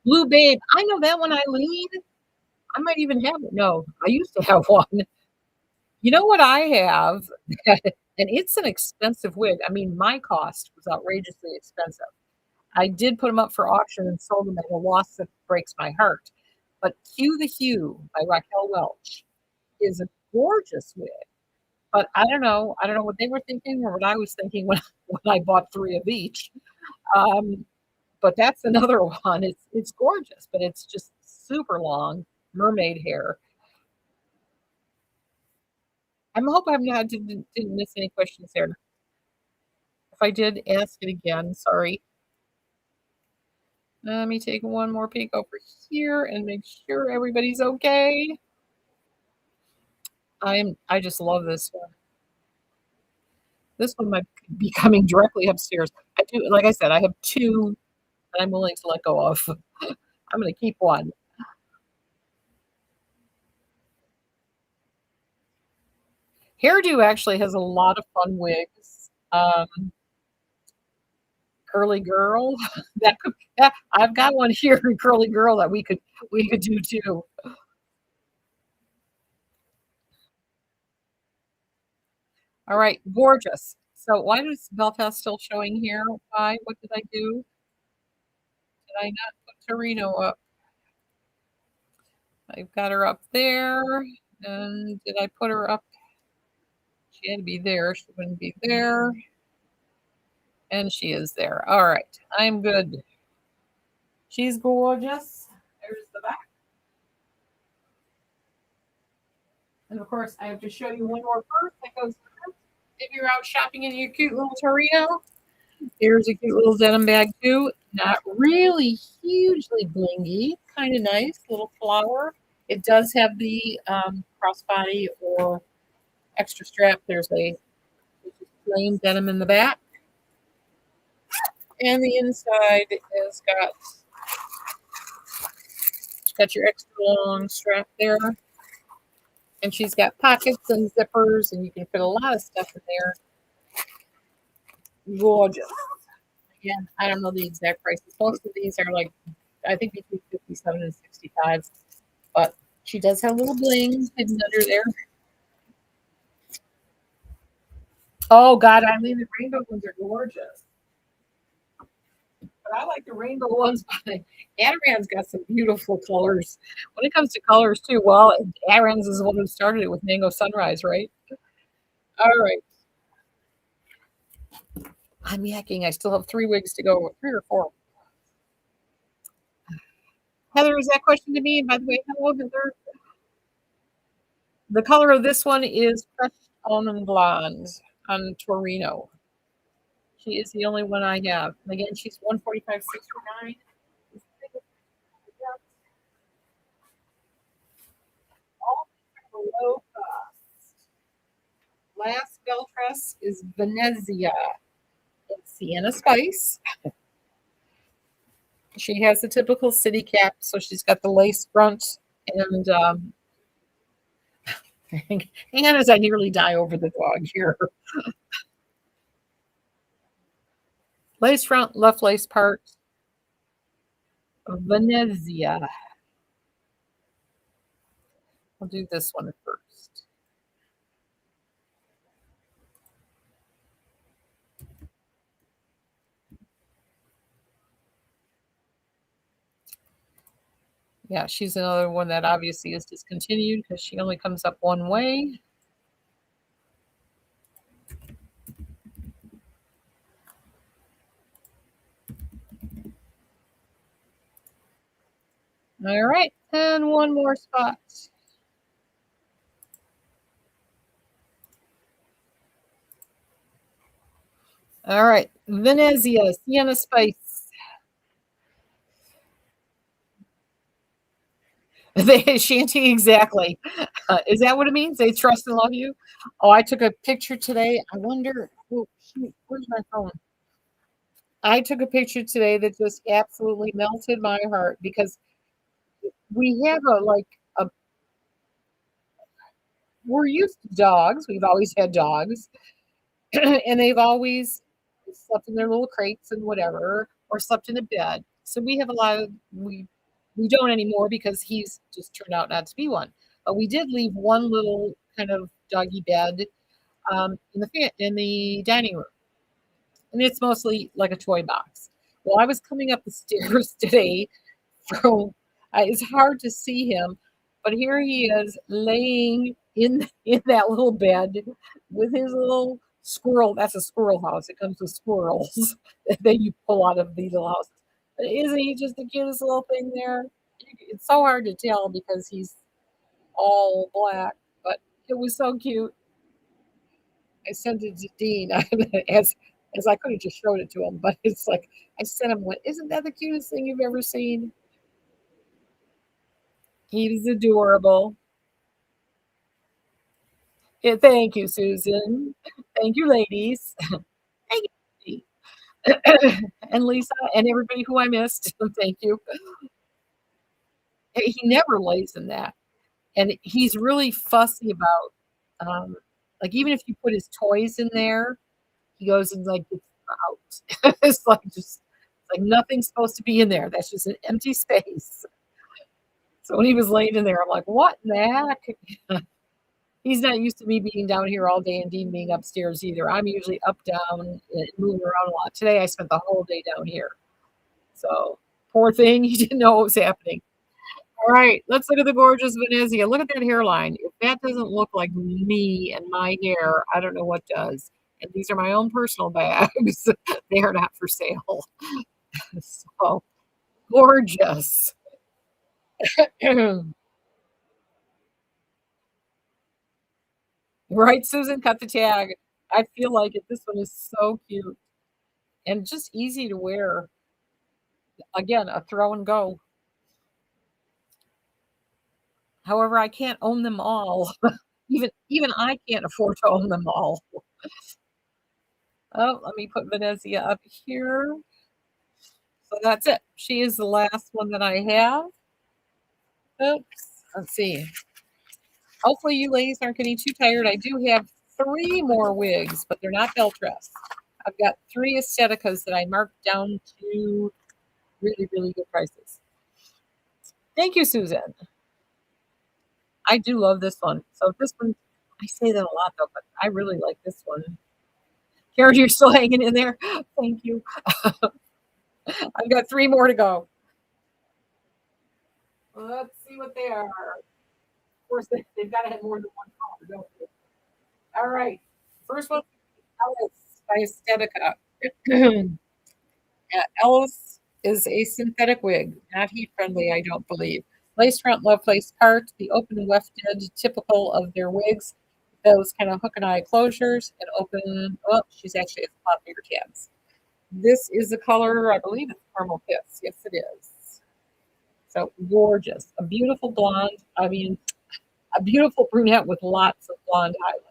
Speaker 1: Blue Babe. I know that one, Eileen. I might even have it. No, I used to have one. You know what I have? And it's an expensive wig. I mean, my cost was outrageously expensive. I did put them up for auction and sold them at a loss that breaks my heart. But Hue the Hue by Raquel Welch is a gorgeous wig. But I don't know. I don't know what they were thinking or what I was thinking when I bought three of each. Um, but that's another one. It's gorgeous, but it's just super long mermaid hair. I'm hoping I'm not didn't miss any questions there. If I did, ask it again. Sorry. Let me take one more peek over here and make sure everybody's okay. I just love this one. This one might be coming directly upstairs. I do, like I said, I have two that I'm willing to let go of. I'm going to keep one. Hairdo actually has a lot of fun wigs. Curly Girl, that could that, I've got one here, Curly Girl, that we could do too. All right, gorgeous. So why is Belfast still showing here? Why? What did I do? Did I not put Torino up? I've got her up there. And did I put her up? She had to be there. She wouldn't be there. And she is there. All right. I'm good. She's gorgeous. There's the back. And of course, I have to show you one more purse that goes with it. If you're out shopping in your cute little Torino, here's a cute little denim bag too. Not really hugely blingy. Kind of nice. Little flower. It does have the crossbody or extra strap. There's a plain denim in the back. And the inside has got your extra long strap there. And she's got pockets and zippers, and you can fit a lot of stuff in there. Gorgeous. Again, I don't know the exact prices. Most of these are like, I think between 57 and 65. But she does have a little bling hidden under there. Oh God, Eileen, the rainbow ones are gorgeous. But I like the rainbow ones. But Adaran's got some beautiful colors. When it comes to colors too, well, Adaran's is the one who started it with Mango Sunrise, right? All right. I'm yakking. I still have 3 wigs to go, 3 or 4. Heather, is that question to me? And by the way, hello, Heather. The color of this one is crushed almond blonde on Torino. She is the only one I have. And again, she's 145.69. All low cost. Last bell dress is Venezia. It's Sienna Spice. She has the typical city cap, so she's got the lace front and hang on as I nearly die over the dog here. Lace front, left lace part, Venezia. I'll do this one first. Yeah, she's another one that obviously is discontinued because she only comes up one way. All right, and one more spot. All right, Venezia, Sienna Spice. They shanty exactly. Is that what it means? They trust and love you. Oh, I took a picture today. I wonder. Oh, shoot, where's my phone? I took a picture today that just absolutely melted my heart because we have a like a. We're used to dogs. We've always had dogs, and they've always slept in their little crates and whatever, or slept in a bed. So we have a lot of we don't anymore because he's just turned out not to be one. But we did leave one little kind of doggy bed in the dining room, and it's mostly like a toy box. Well, I was coming up the stairs today from. It's hard to see him, but here he is laying in that little bed with his little squirrel. That's a squirrel house. It comes with squirrels that you pull out of these little houses. But isn't he just the cutest little thing there? It's so hard to tell because he's all black, but it was so cute. I sent it to Dean as I could have just showed it to him, but it's like I sent him one. Isn't that the cutest thing you've ever seen? He's adorable. Yeah, thank you, Susan. Thank you, ladies. Thank you. And Lisa and everybody who I missed. Thank you. He never lays in that. And he's really fussy about like even if you put his toys in there, he goes and like gets them out. It's like nothing's supposed to be in there. That's just an empty space. So when he was laying in there, I'm like, what in the heck? He's not used to me being down here all day and Dean being upstairs either. I'm usually up, down, and moving around a lot. Today, I spent the whole day down here. So, poor thing, he didn't know what was happening. All right, let's look at the gorgeous Venezia. Look at that hairline. If that doesn't look like me and my hair, I don't know what does. And these are my own personal bags. They are not for sale. So, gorgeous. Right, Susan? Cut the tag. I feel like it. This one is so cute and just easy to wear. Again, a throw and go. However, I can't own them all. Even I can't afford to own them all. Oh, let me put Venezia up here. So that's it. She is the last one that I have. Oops. Let's see. Hopefully you ladies aren't getting too tired. I do have 3 more wigs, but they're not belt dress. I've got 3 aestheticas that I marked down to really, really good prices. Thank you, Susan. I do love this one. So this one, I say that a lot though, but I really like this one. Karen, you're still hanging in there. Thank you. I've got 3 more to go. Let's see what they are. Of course, they've got to have more than one color, don't they? All right. First one, Ellis by Aesthetica. Ellis is a synthetic wig, not heat friendly, I don't believe. Lace front, low lace part, the open wefted, typical of their wigs. Those kind of hook and eye closures and open. Oh, she's actually at the top of your tabs. This is the color, I believe it's caramel kiss. Yes, it is. So gorgeous. A beautiful blonde. I mean, a beautiful brunette with lots of blonde highlights.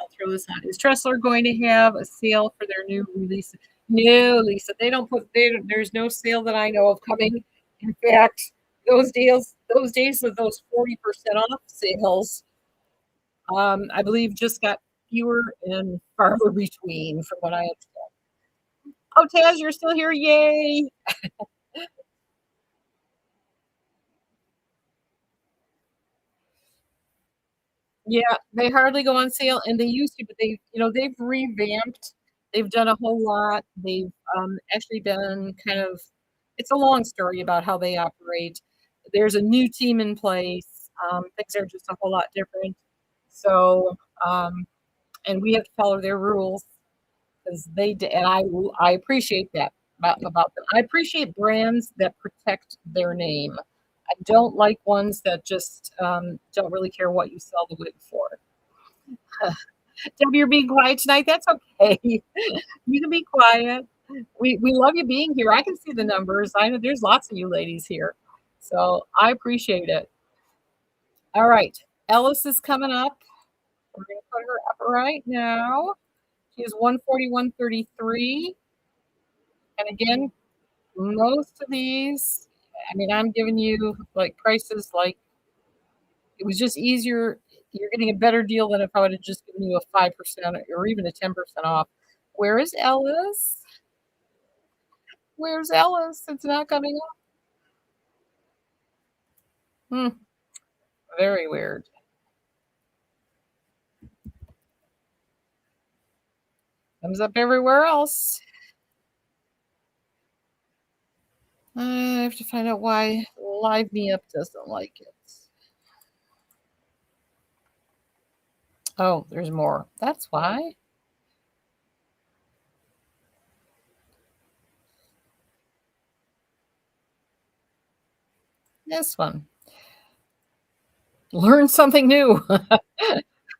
Speaker 1: I'll throw this on. Is Tressler going to have a sale for their new release? No, Lisa. They don't put. There's no sale that I know of coming. In fact, those days of those 40% off sales, I believe just got fewer and farther between, from what I understand. Oh, Taz, you're still here! Yay! Yeah, they hardly go on sale, and they used to, but they've revamped. They've done a whole lot. They've actually been kind of. It's a long story about how they operate. There's a new team in place. Things are just a whole lot different. So, and we have to follow their rules because they did, and I appreciate that about them. I appreciate brands that protect their name. I don't like ones that just don't really care what you sell the wig for. Debbie, you're being quiet tonight. That's okay. You can be quiet. We love you being here. I can see the numbers. I know there's lots of you ladies here, so I appreciate it. All right, Ellis is coming up. We're going to put her up right now. She is 141.33, and again, most of these. I mean, I'm giving you like prices like it was just easier. You're getting a better deal than if I would have just given you a 5% or even a 10% off. Where is Ellis? Where's Ellis? It's not coming up. Hmm, very weird. Comes up everywhere else. I have to find out why Live Me Up doesn't like it. Oh, there's more. That's why. This one. Learn something new.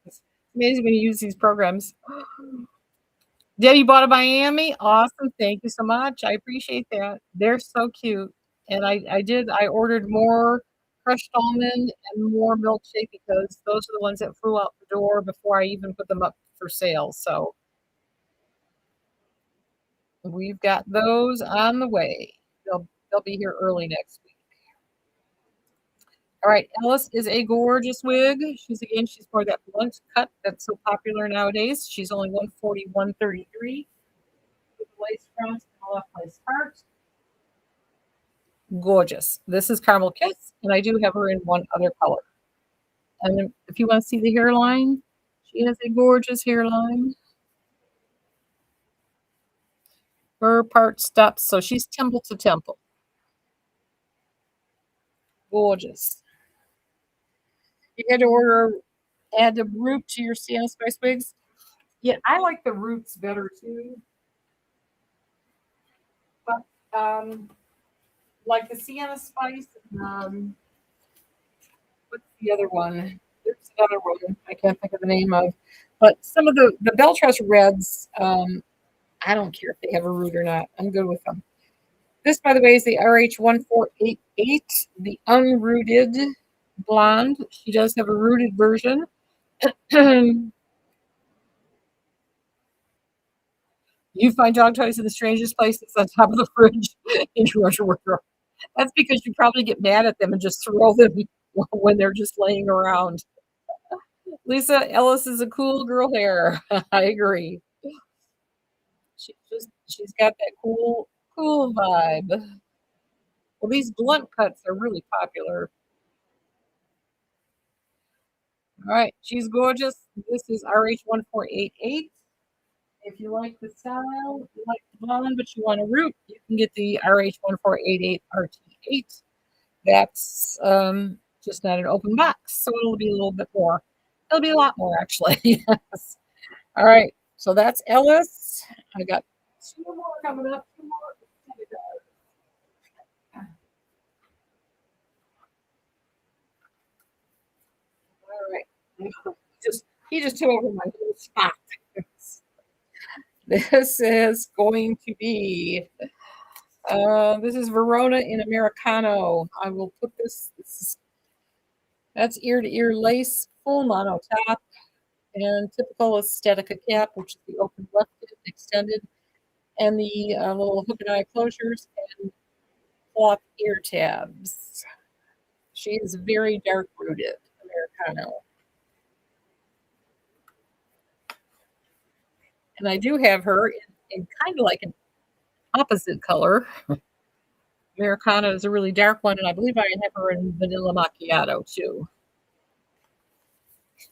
Speaker 1: It's amazing when you use these programs. Debbie bought a Miami. Awesome. Thank you so much. I appreciate that. They're so cute. And I ordered more crushed almond and more milkshake because those are the ones that flew out the door before I even put them up for sale. So we've got those on the way. They'll be here early next week. All right, Ellis is a gorgeous wig. She's more that blunt cut that's so popular nowadays. She's only 141.33 with the lace front and a left lace part. Gorgeous. This is Caramel Kiss, and I do have her in one other color. And if you want to see the hairline, she has a gorgeous hairline. Her part stops, so she's temple to temple. Gorgeous. You had to add a root to your Sienna Spice wigs. Yeah, I like the roots better too. But like the Sienna Spice, what's the other one? There's another one I can't think of the name of. But some of the Beltress Reds, I don't care if they have a root or not. I'm good with them. This, by the way, is the RH1488, the unrooted blonde. She does have a rooted version. You find dog toys in the strangest places on top of the fridge in your wardrobe. That's because you probably get mad at them and just throw them when they're just laying around. Lisa Ellis is a cool girl hair. I agree. She's got that cool vibe. Well, these blunt cuts are really popular. All right, she's gorgeous. This is RH1488. If you like the style, you like the blonde, but you want a root, you can get the RH1488 RT8. That's just not an open box, so it'll be a little bit more. It'll be a lot more actually. Yes. All right, so that's Ellis. I got two more coming up. Two more. All right. He just took over my whole spot. This is going to be this is Verona in Americano. I will put that's ear to ear lace, full mono top, and typical aesthetica cap, which is the open left extended, and the little hook and eye closures and cloth ear tabs. She is very dark rooted Americano. And I do have her in kind of like an opposite color. Americano is a really dark one, and I believe I have her in vanilla macchiato too.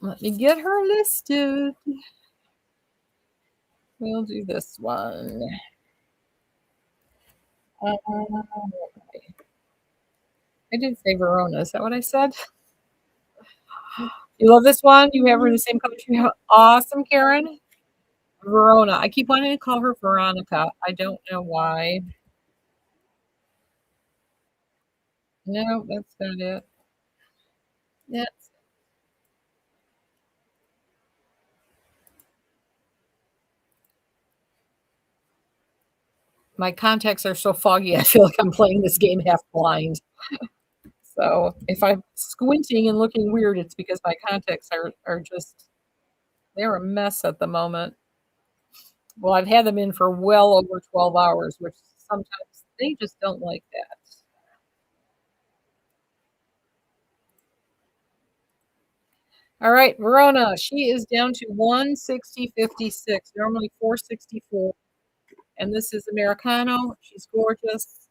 Speaker 1: Let me get her listed. We'll do this one. I did say Verona. Is that what I said? You love this one? You have her in the same country? Awesome, Karen. Verona. I keep wanting to call her Veronica. I don't know why. No, that's not it. Yeah. My contacts are so foggy, I feel like I'm playing this game half blind. So if I'm squinting and looking weird, it's because my contacts are just, they're a mess at the moment. Well, I've had them in for well over 12 hours, which sometimes they just don't like that. All right, Verona, she is down to 160.56, normally 464. And this is Americano. She's gorgeous.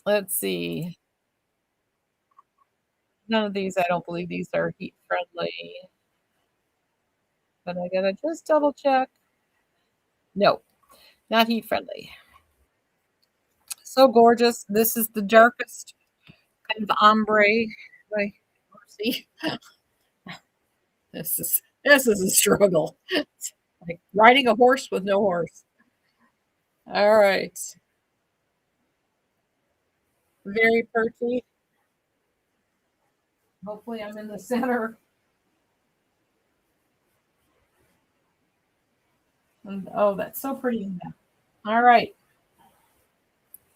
Speaker 1: Let's see. None of these, I don't believe these are heat friendly, but I gotta just double check. No, not heat friendly. So gorgeous. This is the darkest kind of ombre. Like, see, this is a struggle. It's like riding a horse with no horse. All right, very pretty. Hopefully, I'm in the center. And, oh, that's so pretty in that. All right,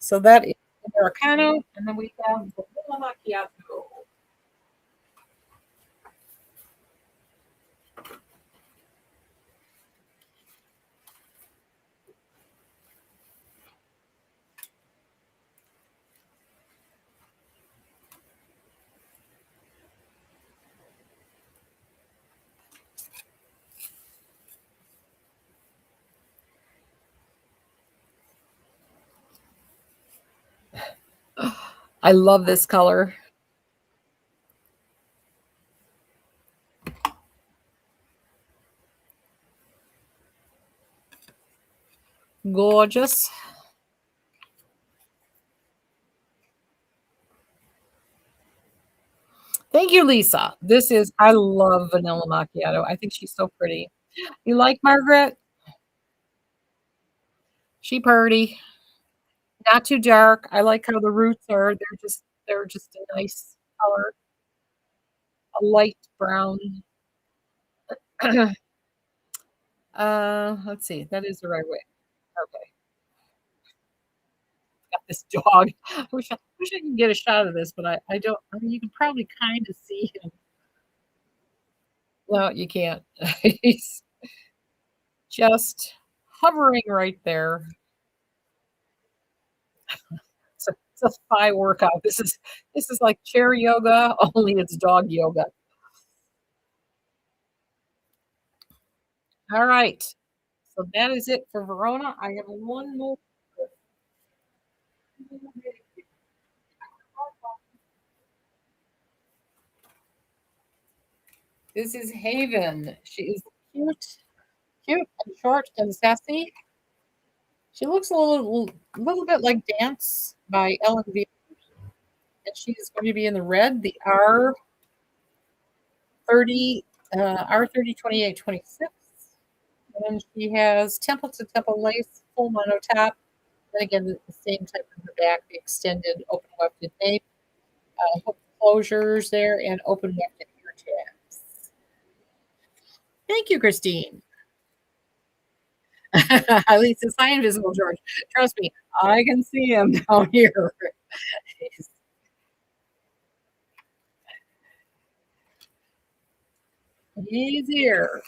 Speaker 1: so that is Americano, and then we have the vanilla macchiato. I love this color. Gorgeous. Thank you, Lisa. I love vanilla macchiato. I think she's so pretty. You like Margaret? She pretty. Not too dark. I like how the roots are. They're just a nice color. A light brown. Let's see. That is the right way. Okay. Got this dog. I wish I could get a shot of this, but I don't. I mean, you can probably kind of see him. No, you can't. He's just hovering right there. It's a thigh workout. This is like chair yoga, only it's dog yoga. All right. So that is it for Verona. I have one more. This is Haven. She is cute, cute and short and sassy. She looks little bit like Dance by Ellen V. And she is going to be in the red, the R30, R30 28 26. And she has temple to temple lace, full mono top. And again, the same type of the back, the extended open wefted nape, hook closures there, and open wefted ear tabs. Thank you, Christine. At least it's not invisible, George. Trust me, I can see him down here. he's, he's here.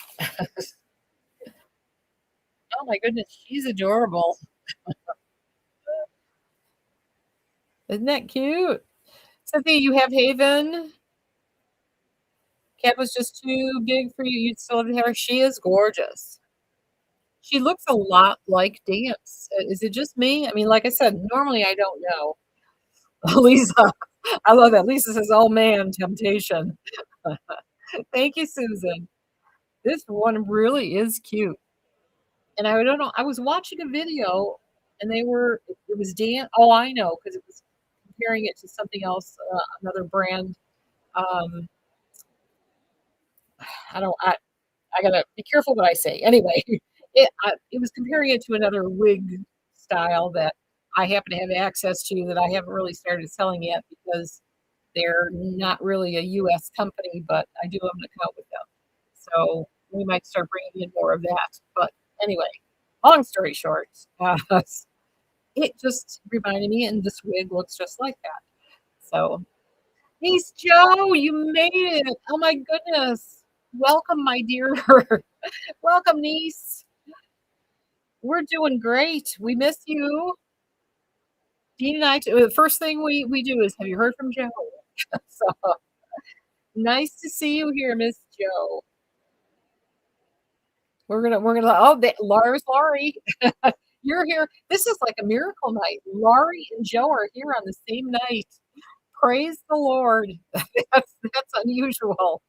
Speaker 1: Oh my goodness, she's adorable. Isn't that cute? Cynthia, you have Haven. Cat was just too big for you. You'd still have her. She is gorgeous. She looks a lot like Dance. Is it just me? I mean, like I said, normally I don't know. Lisa, I love that. Lisa says, "Oh man, temptation." Thank you, Susan. This one really is cute. And I don't know. I was watching a video, and it was Dan. Oh, I know, because it was comparing it to something else, another brand. Um, I don't. I gotta be careful what I say. Anyway, it was comparing it to another wig style that I happen to have access to that I haven't really started selling yet because they're not really a U.S. company, but I do have an account with them. So we might start bringing in more of that. But anyway, long story short, it just reminded me, and this wig looks just like that. So, niece Joe, you made it. Oh my goodness. Welcome, my dear. Welcome, niece. We're doing great. We miss you. Dean and I, the first thing we do is, have you heard from Joe? So nice to see you here, Miss Joe. Oh, Laurie. You're here. This is like a miracle night. Laurie and Joe are here on the same night. Praise the Lord. That's unusual.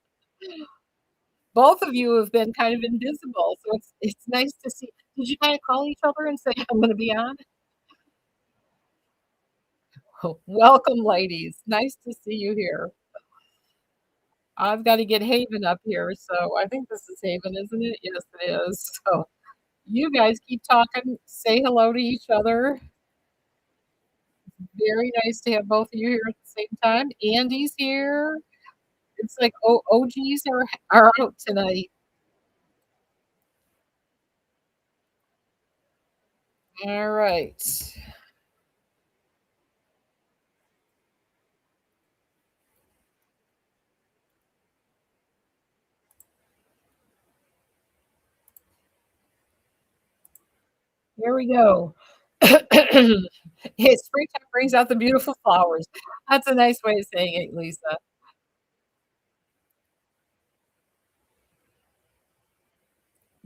Speaker 1: Both of you have been kind of invisible, so it's nice to see. Did you kind of call each other and say, I'm going to be on? Oh, welcome, ladies. Nice to see you here. I've got to get Haven up here, so I think this is Haven, isn't it? Yes, it is. So you guys keep talking, say hello to each other. Very nice to have both of you here at the same time. Andy's here. It's like OGs are out tonight. All right. Here we go. Hey, springtime brings out the beautiful flowers. That's a nice way of saying it, Lisa.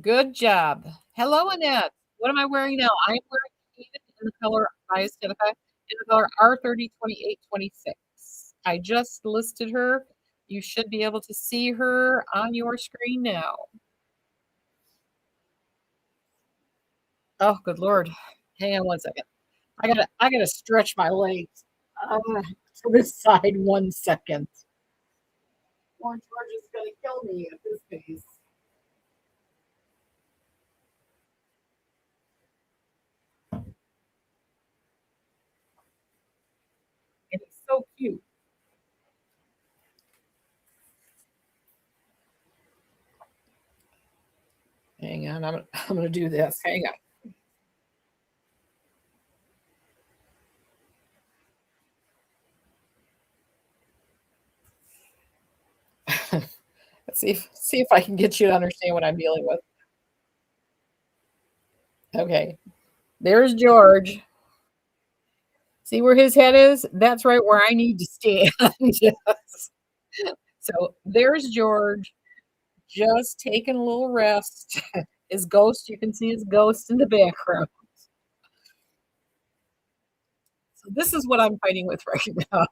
Speaker 1: Good job. Hello, Annette. What am I wearing now? I am wearing Eden in the color by Aesthetica in the color R30 28 26. I just listed her. You should be able to see her on your screen now. Oh, good Lord. Hang on one second. I gotta stretch my legs to this side 1 second. Or George is gonna kill me at this pace. And he's so cute. Hang on, I'm gonna do this. Hang on. Let's see if I can get you to understand what I'm dealing with. Okay, there's George. See where his head is? That's right where I need to stand. Yes. So there's George. just taking a little rest. His ghost, you can see his ghost in the background. So this is what I'm fighting with right now.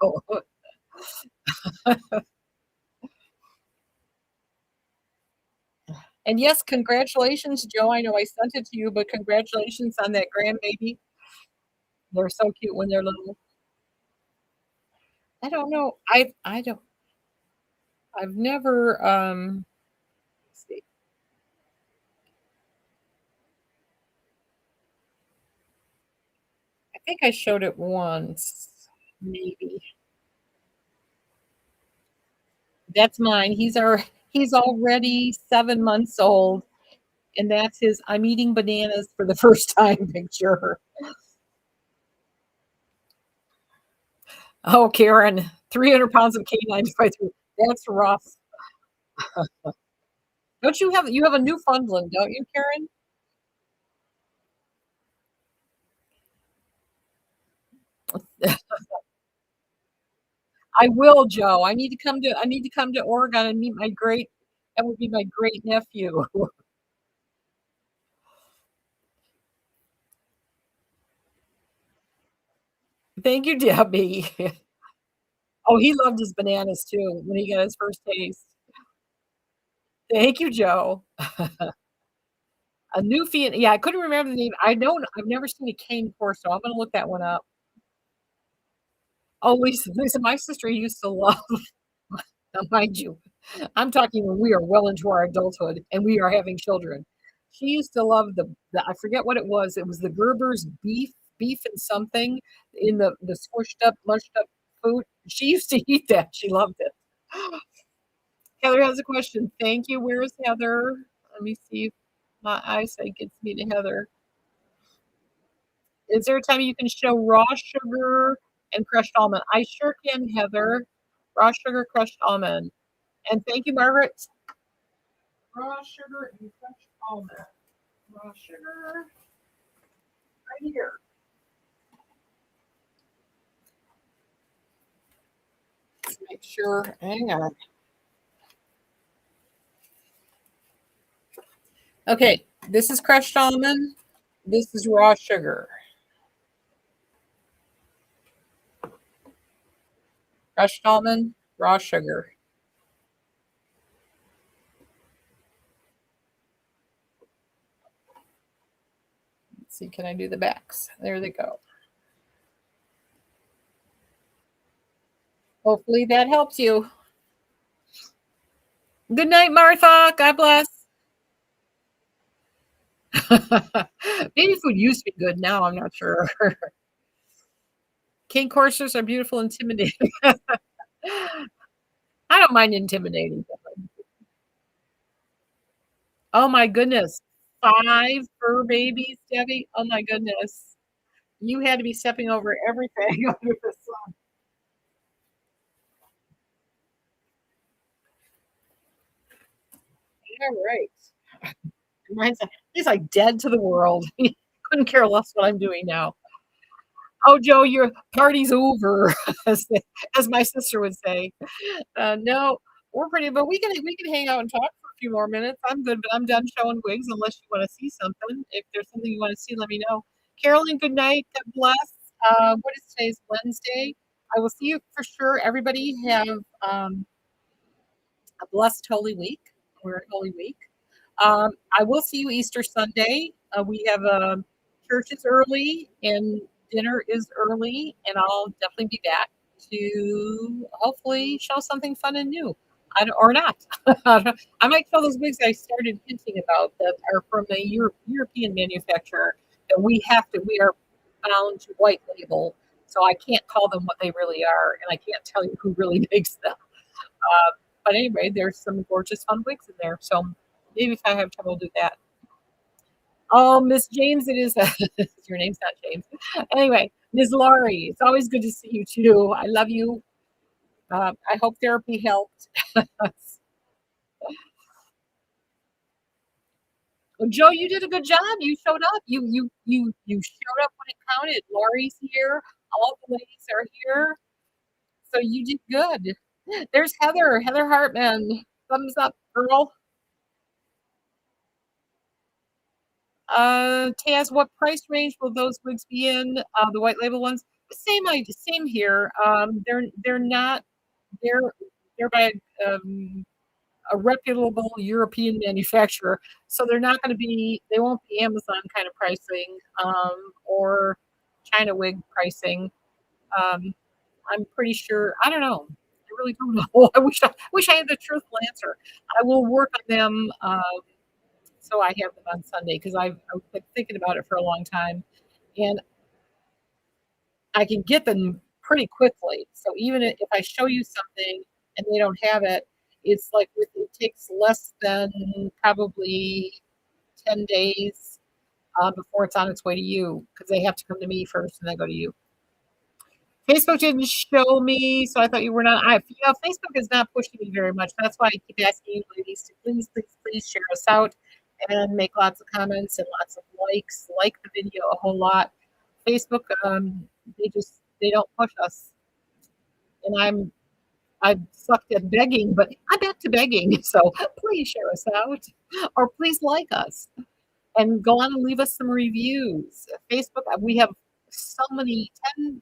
Speaker 1: And yes, congratulations, Joe. I know I sent it to you, but congratulations on that grandbaby. They're so cute when they're little. I don't know. I don't I've never let's see. I think I showed it once, maybe. That's mine. He's already 7 months old, and that's his I'm eating bananas for the first time picture. Oh, Karen, 300 pounds of canine to fight through. That's rough. Don't you have a Newfoundland, don't you, Karen? I will, Joe. I need to come to Oregon and meet my great that would be my great nephew. Thank you, Debbie. Oh, he loved his bananas too when he got his first taste. Thank you, Joe. A Newfie yeah, I couldn't remember the name. I've never seen a cane corso. I'm gonna look that one up. Oh, Lisa, my sister used to love now mind you, I'm talking when we are well into our adulthood and we are having children. She used to love the I forget what it was. It was the Gerber's beef and something in the squished up, mushed up food. She used to eat that. She loved it. Heather has a question. Thank you. Where is Heather? Let me see if my eyesight gets me to Heather. Is there a time you can show raw sugar and crushed almond? I sure can, Heather. Raw sugar, crushed almond. And thank you, Margaret. Raw sugar and crushed almond. Raw sugar right here. Let's make sure. Hang on. Okay, this is crushed almond. This is raw sugar. Crushed almond, raw sugar. Let's see, can I do the backs? There they go. Hopefully that helps you. Good night, Martha. God bless. Baby food used to be good. Now I'm not sure. King coursers are beautiful, intimidating. I don't mind intimidating. Oh my goodness. 5 fur babies, Debbie. Oh my goodness. You had to be stepping over everything under the sun. All right. He's like dead to the world. He couldn't care less what I'm doing now. Oh, Joe, your party's over, as my sister would say. No, we're pretty, but we can hang out and talk for a few more minutes. I'm good, but I'm done showing wigs unless you want to see something. If there's something you want to see, let me know. Carolyn, good night. God bless. What is today's Wednesday? I will see you for sure. Everybody have a blessed Holy Week. We're in Holy Week. I will see you Easter Sunday. We have church is early and dinner is early, and I'll definitely be back to hopefully show something fun and new. Or not. I might show those wigs I started hinting about that are from a European manufacturer that we are bound to white label. So I can't call them what they really are, and I can't tell you who really makes them. But anyway, there's some gorgeous fun wigs in there. So maybe if I have time, we'll do that. Oh, Miss James, it is. Your name's not James. Anyway, Ms. Laurie, it's always good to see you too. I love you. I hope therapy helped. Well, Joe, you did a good job. You showed up. You showed up when it counted. Laurie's here. All the ladies are here. So you did good. There's Heather. Heather Hartman. Thumbs up, girl. Taz, what price range will those wigs be in? The white label ones? Same idea, same here. They're not they're they're by a reputable European manufacturer, so they're not going to be. They won't be Amazon kind of pricing or China wig pricing. Um, I'm pretty sure. I don't know. I really don't know. I wish I had the truthful answer. I will work on them so I have them on Sunday because I've been thinking about it for a long time, and I can get them pretty quickly. So even if I show you something and they don't have it, it's like it takes less than probably 10 days before it's on its way to you because they have to come to me first and then go to you. Facebook didn't show me, so I thought you were not. Facebook is not pushing me very much. That's why I keep asking you ladies to please, please, please share us out and make lots of comments and lots of likes. Like the video a whole lot. Facebook, they don't push us, and I'm sucked at begging, but I'm back to begging. So please share us out, or please like us and go on and leave us some reviews. Facebook, we have so many 10.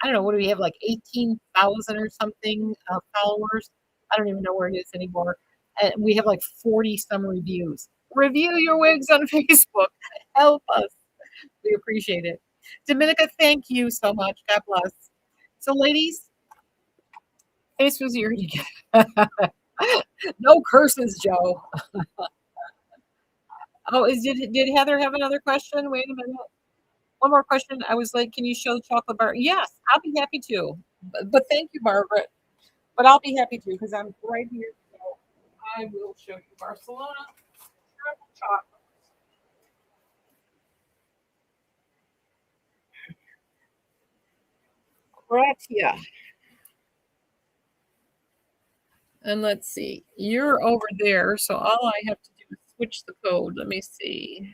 Speaker 1: I don't know, what do we have, like 18,000 or something followers? I don't even know where it is anymore. And we have like 40 some reviews. Review your wigs on Facebook. Help us. We appreciate it. Dominica, thank you so much. God bless. So, ladies, face was your no curses, Joe. Oh, did Heather have another question? Wait a minute. One more question. I was like, can you show the chocolate bar? Yes, I'll be happy to. But thank you, Margaret. But I'll be happy to because I'm right here. So I will show you Barcelona chocolate. Right here. And let's see. You're over there. So all I have to do is switch the code. Let me see.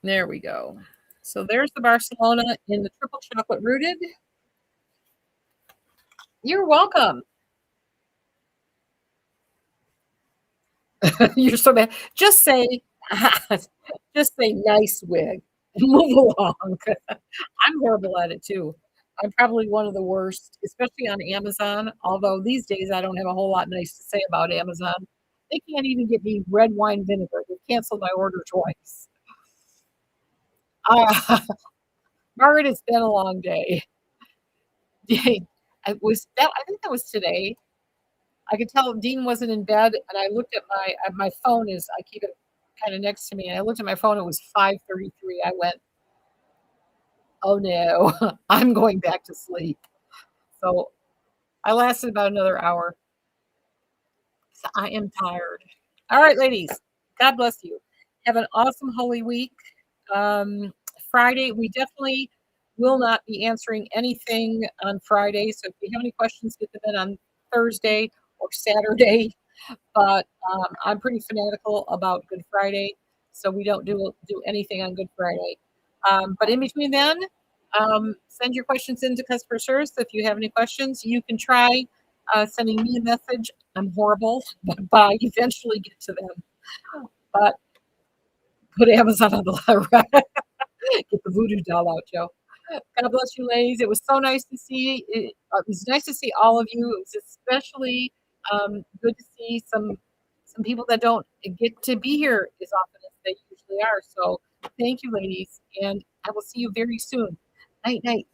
Speaker 1: There we go. So there's the Barcelona in the triple chocolate rooted. You're welcome. You're so bad. Just say, just say nice wig. Move along. I'm horrible at it too. I'm probably one of the worst, especially on Amazon. Although these days I don't have a whole lot nice to say about Amazon. They can't even get me red wine vinegar. They canceled my order twice. Uh, Margaret, it's been a long day. I think that was today. I could tell Dean wasn't in bed, and I looked at my phone. Is I keep it kind of next to me, and I looked at my phone. It was 5:33. I went, oh no, I'm going back to sleep. So I lasted about another hour. So I am tired. All right, ladies. God bless you. Have an awesome Holy Week. Um, Friday, we definitely will not be answering anything on Friday. So if you have any questions, get them in on Thursday or Saturday. But I'm pretty fanatical about Good Friday, so we don't do anything on Good Friday. But in between then, send your questions into customer service. If you have any questions, you can try sending me a message. I'm horrible, but I eventually get to them. But put Amazon on the right. Get the voodoo doll out, Joe. God bless you, ladies. It was so nice to see. It was nice to see all of you. It was especially good to see some people that don't get to be here as often as they usually are. So thank you, ladies, and I will see you very soon. Night, night.